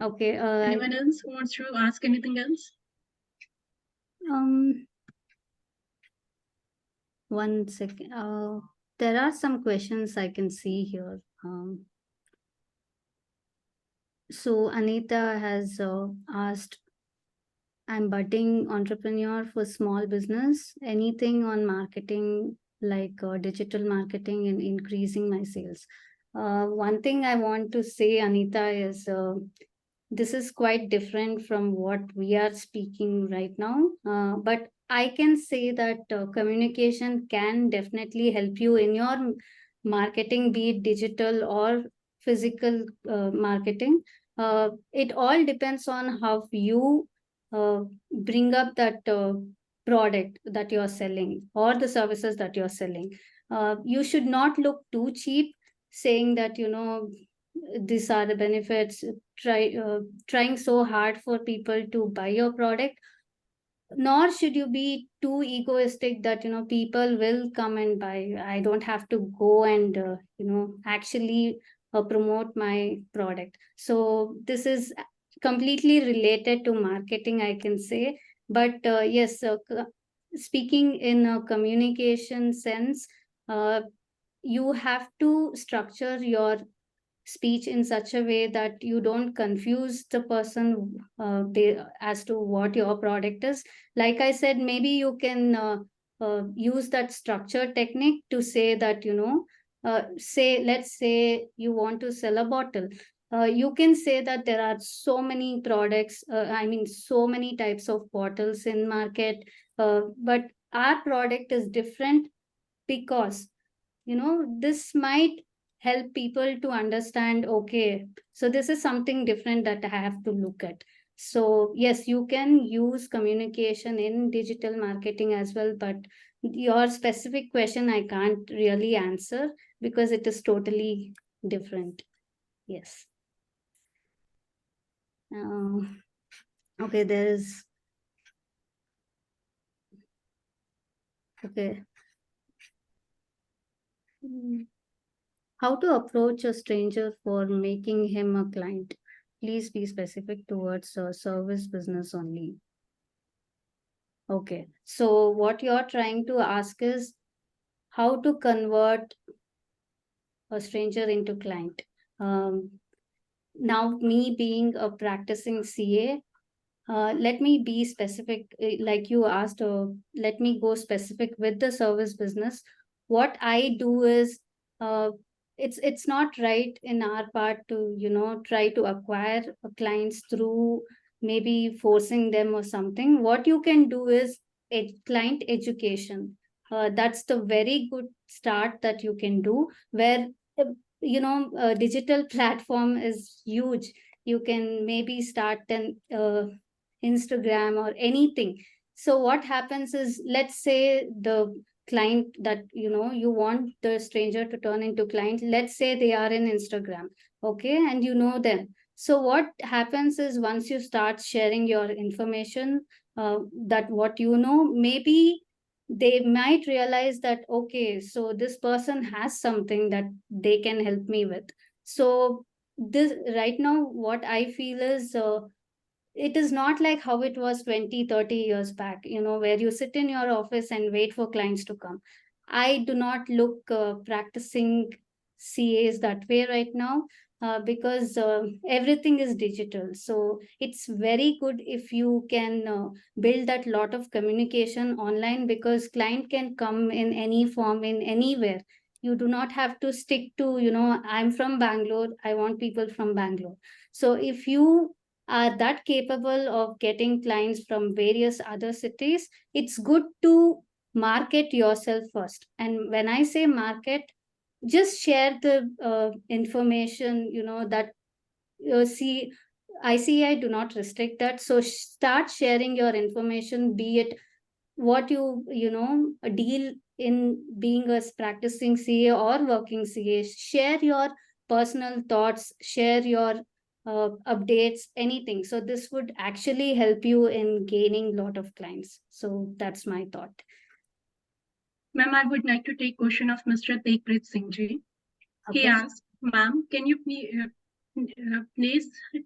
Okay. Anyone else who wants to ask anything else? One second. There are some questions I can see here. So Anita has asked, I'm budding entrepreneur for small business. Anything on marketing, like digital marketing and increasing my sales? One thing I want to say, Anita, is this is quite different from what we are speaking right now. But I can say that communication can definitely help you in your marketing, be it digital or physical marketing. It all depends on how you bring up that product that you're selling or the services that you're selling. You should not look too cheap, saying that, these are the benefits, trying so hard for people to buy your product. Nor should you be too egoistic that, people will come and buy. I don't have to go and, actually promote my product. So this is completely related to marketing, I can say. But yes, speaking in a communication sense, you have to structure your speech in such a way that you don't confuse the person as to what your product is. Like I said, maybe you can use that structure technique to say that, let's say you want to sell a bottle. You can say that there are so many products, so many types of bottles in market, but our product is different because, this might help people to understand, okay, so this is something different that I have to look at. So yes, you can use communication in digital marketing as well, but your specific question I can't really answer because it is totally different. Yes. Okay, there is, okay. How to approach a stranger for making him a client? Please be specific towards a service business only. Okay, so what you're trying to ask is how to convert a stranger into client. Now, me being a practicing CA, let me be specific, like you asked, let me go specific with the service business. What I do is, it's not right in our part to, try to acquire clients through maybe forcing them or something. What you can do is client education. That's the very good start that you can do, where, a digital platform is huge. You can maybe start an Instagram or anything. So what happens is, let's say the client that, you want the stranger to turn into client, let's say they are in Instagram, okay, and you know them. So what happens is, once you start sharing your information, that what maybe they might realize that, okay, so this person has something that they can help me with. So this right now, what I feel is, it is not like how it was 20, 30 years back, where you sit in your office and wait for clients to come. I do not look practicing CAs that way right now. because everything is digital. So it's very good if you can build that lot of communication online, because client can come in any form, in anywhere. You do not have to stick to, I'm from Bangalore, I want people from Bangalore. So if you are that capable of getting clients from various other cities, it's good to market yourself first. And when I say market, just share the information, that see, ICAI do not restrict that. So start sharing your information, be it what a deal in being a practicing CA or working CA. Share your personal thoughts, share your updates, anything. So this would actually help you in gaining a lot of clients. So that's my thought. Ma'am, I would like to take question of Mr. Tekprit Singh Ji. He Okay. asked, ma'am, can you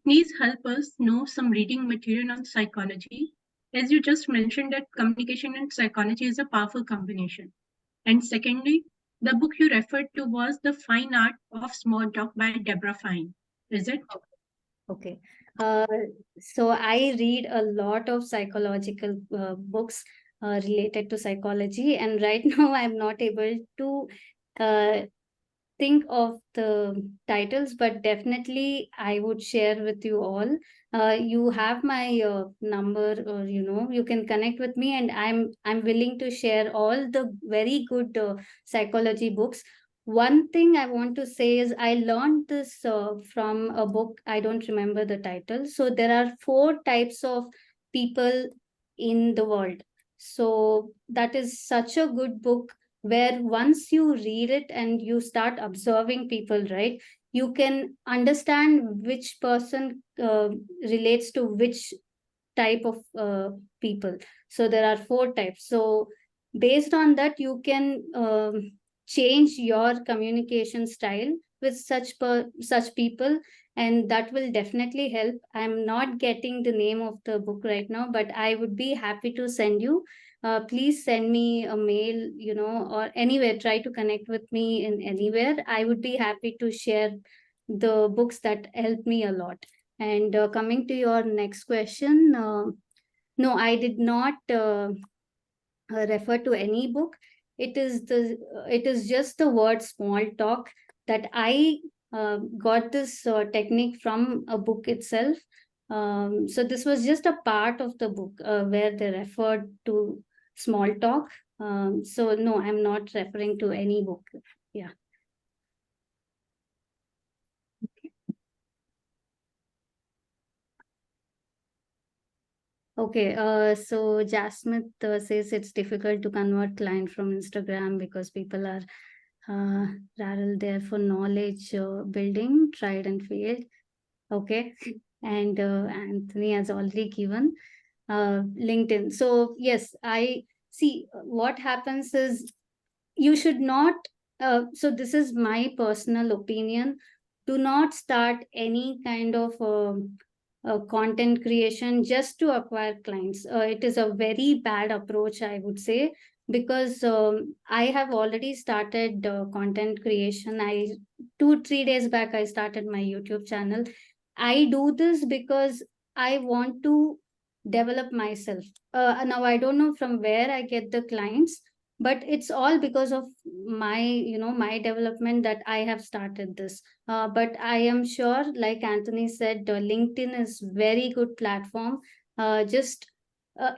please help us know some reading material on psychology? As you just mentioned that communication and psychology is a powerful combination. And secondly, the book you referred to was The Fine Art of Small Talk by Deborah Fine. Is it? Okay. So I read a lot of psychological books related to psychology, and right now I'm not able to uh, think of the titles, but definitely I would share with you all. You have my number, or you can connect with me, and I'm willing to share all the very good psychology books. One thing I want to say is I learned this from a book. I don't remember the title. So there are 4 types of people in the world. So that is such a good book, where once you read it and you start observing people, right, you can understand which person relates to which type of people. So there are 4 types. So based on that, you can change your communication style with such people, and that will definitely help. I'm not getting the name of the book right now, but I would be happy to send you. Please send me a mail, or anywhere, try to connect with me in anywhere. I would be happy to share the books that help me a lot. And coming to your next question, no, I did not refer to any book. It is just the word small talk that I got this technique from a book itself. So this was just a part of the book where they referred to small talk. So no, I'm not referring to any book. Yeah. Okay, so Jasmine says it's difficult to convert client from Instagram because people are rather there for knowledge building, tried and failed. Okay, and Anthony has already given LinkedIn. So yes, I see what happens is you should not. So this is my personal opinion. Do not start any kind of content creation just to acquire clients. It is a very bad approach, I would say, because I have already started content creation. 2-3 days back, I started my YouTube channel. I do this because I want to develop myself. Now I don't know from where I get the clients, but it's all because of my development that I have started this. But I am sure, like Anthony said, LinkedIn is very good platform. Just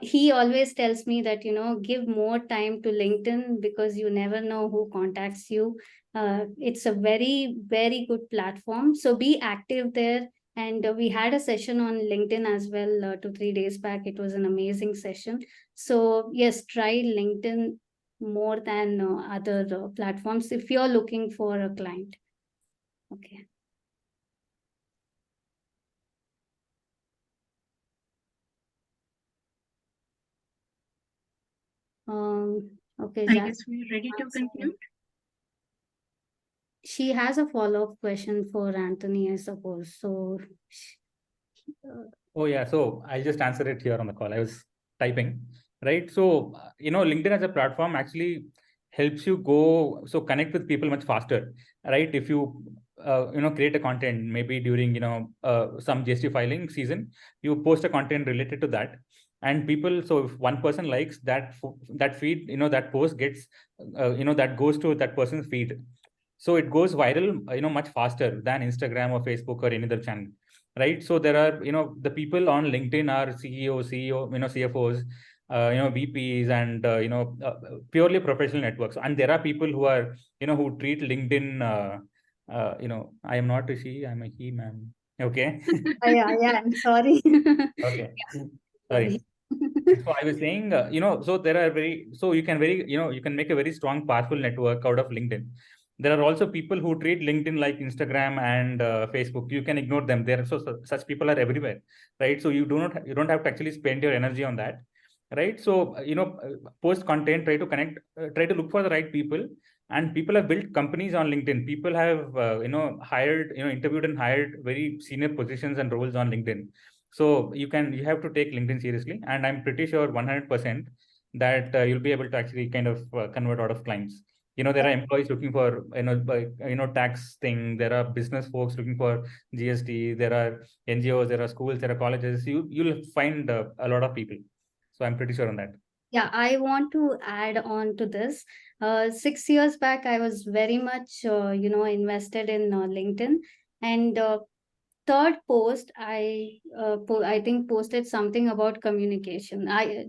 he always tells me that give more time to LinkedIn, because you never know who contacts you. It's a very, very good platform, so be active there. And we had a session on LinkedIn as well 2-3 days back. It was an amazing session. So yes, try LinkedIn more than other platforms if you're looking for a client. Okay. Okay. I guess we're ready to conclude. She has a follow-up question for Anthony, I suppose. So. Oh yeah, so I'll just answer it here on the call. I was typing, right? So LinkedIn as a platform actually helps you connect with people much faster, right? If you create a content maybe during some GST filing season. You post a content related to that, and people, so if one person likes that feed, that post gets that goes to that person's feed, so it goes viral much faster than Instagram or Facebook or any other channel, right? So there are the people on LinkedIn are CEO, CFOs, VPs, and purely professional networks. And there are people who are who treat LinkedIn I am not a she, I'm a he, ma'am. Okay. Yeah, I'm sorry. Okay. Sorry. Sorry. So I was saying, so there are so you can you can make a very strong, powerful network out of LinkedIn. There are also people who treat LinkedIn like Instagram and Facebook. You can ignore them. Such people are everywhere, right? So you don't have to actually spend your energy on that, right? So post content, try to connect, try to look for the right people. And people have built companies on LinkedIn. People have hired, interviewed and hired very senior positions and roles on LinkedIn. So you have to take LinkedIn seriously, and I'm pretty sure 100% that you'll be able to actually kind of convert out of clients. There are employees looking for tax thing. There are business folks looking for GST. There are NGOs. There are schools. There are colleges. You'll find a lot of people. So I'm pretty sure on that. Yeah, I want to add on to this. 6 years back, I was very much, invested in LinkedIn, and third post, I think posted something about communication.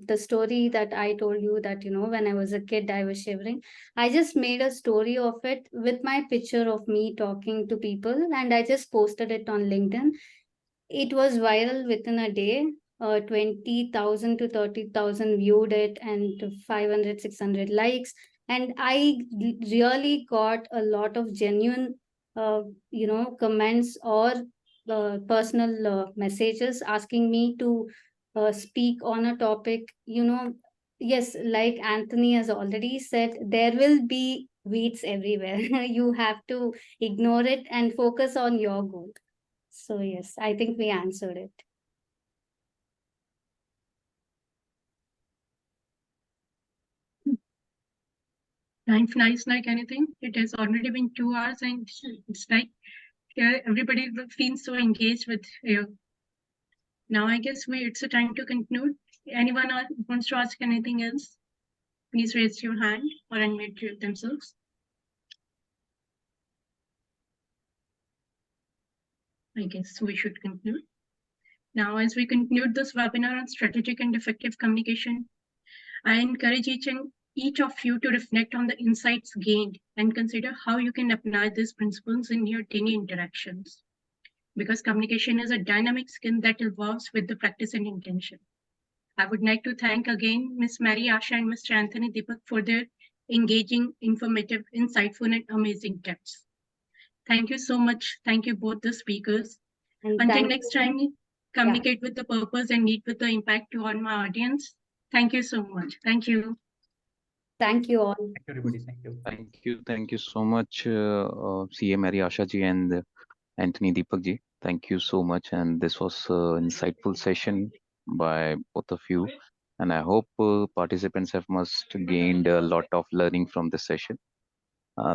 The story that I told you that when I was a kid I was shivering. I just made a story of it with my picture of me talking to people, and I just posted it on LinkedIn. It was viral within a day. 20,000 to 30,000 viewed it, and 500, 600 likes. And I really got a lot of genuine, comments or personal messages asking me to speak on a topic. Yes, like Anthony has already said, there will be weeds everywhere. You have to ignore it and focus on your goal. So yes, I think we answered it. Time flies like anything. It has already been 2 hours, and it's like everybody feels so engaged with you. Now I guess it's a time to conclude. Anyone wants to ask anything else? Please raise your hand or unmute themselves. I guess we should conclude. Now, as we conclude this webinar on strategic and effective communication, I encourage each of you to reflect on the insights gained and consider how you can apply these principles in your daily interactions. Because communication is a dynamic skill that evolves with the practice and intention. I would like to thank again Ms. Mary Asha and Mr. Anthony Deepak for their engaging, informative, insightful, and amazing tips. Thank you so much. Thank you both the speakers. And until next time, communicate with the purpose and lead with the impact to all my audience. Thank you so much. Thank you. Thank you all. Thank you, everybody. Thank you. Thank you so much, CA Mary Asha ji and Anthony Deepak ji. Thank you so much. And this was an insightful session by both of you. And I hope participants have must gained a lot of learning from this session.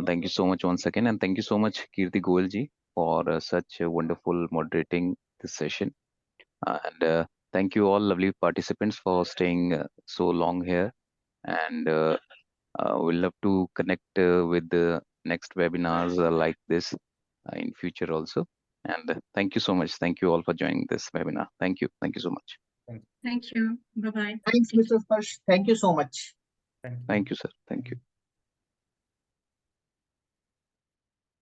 Thank you so much once again. And thank you so much, Kirti Goel ji, for such a wonderful moderating this session. And thank you all lovely participants for staying so long here. And we'll love to connect with the next webinars like this in future also. And thank you so much. Thank you all for joining this webinar. Thank you. Thank you so much. Thank you. Bye-bye. Thanks, Mr. Sparsh. Thank you so much. Thank you, sir. Thank you.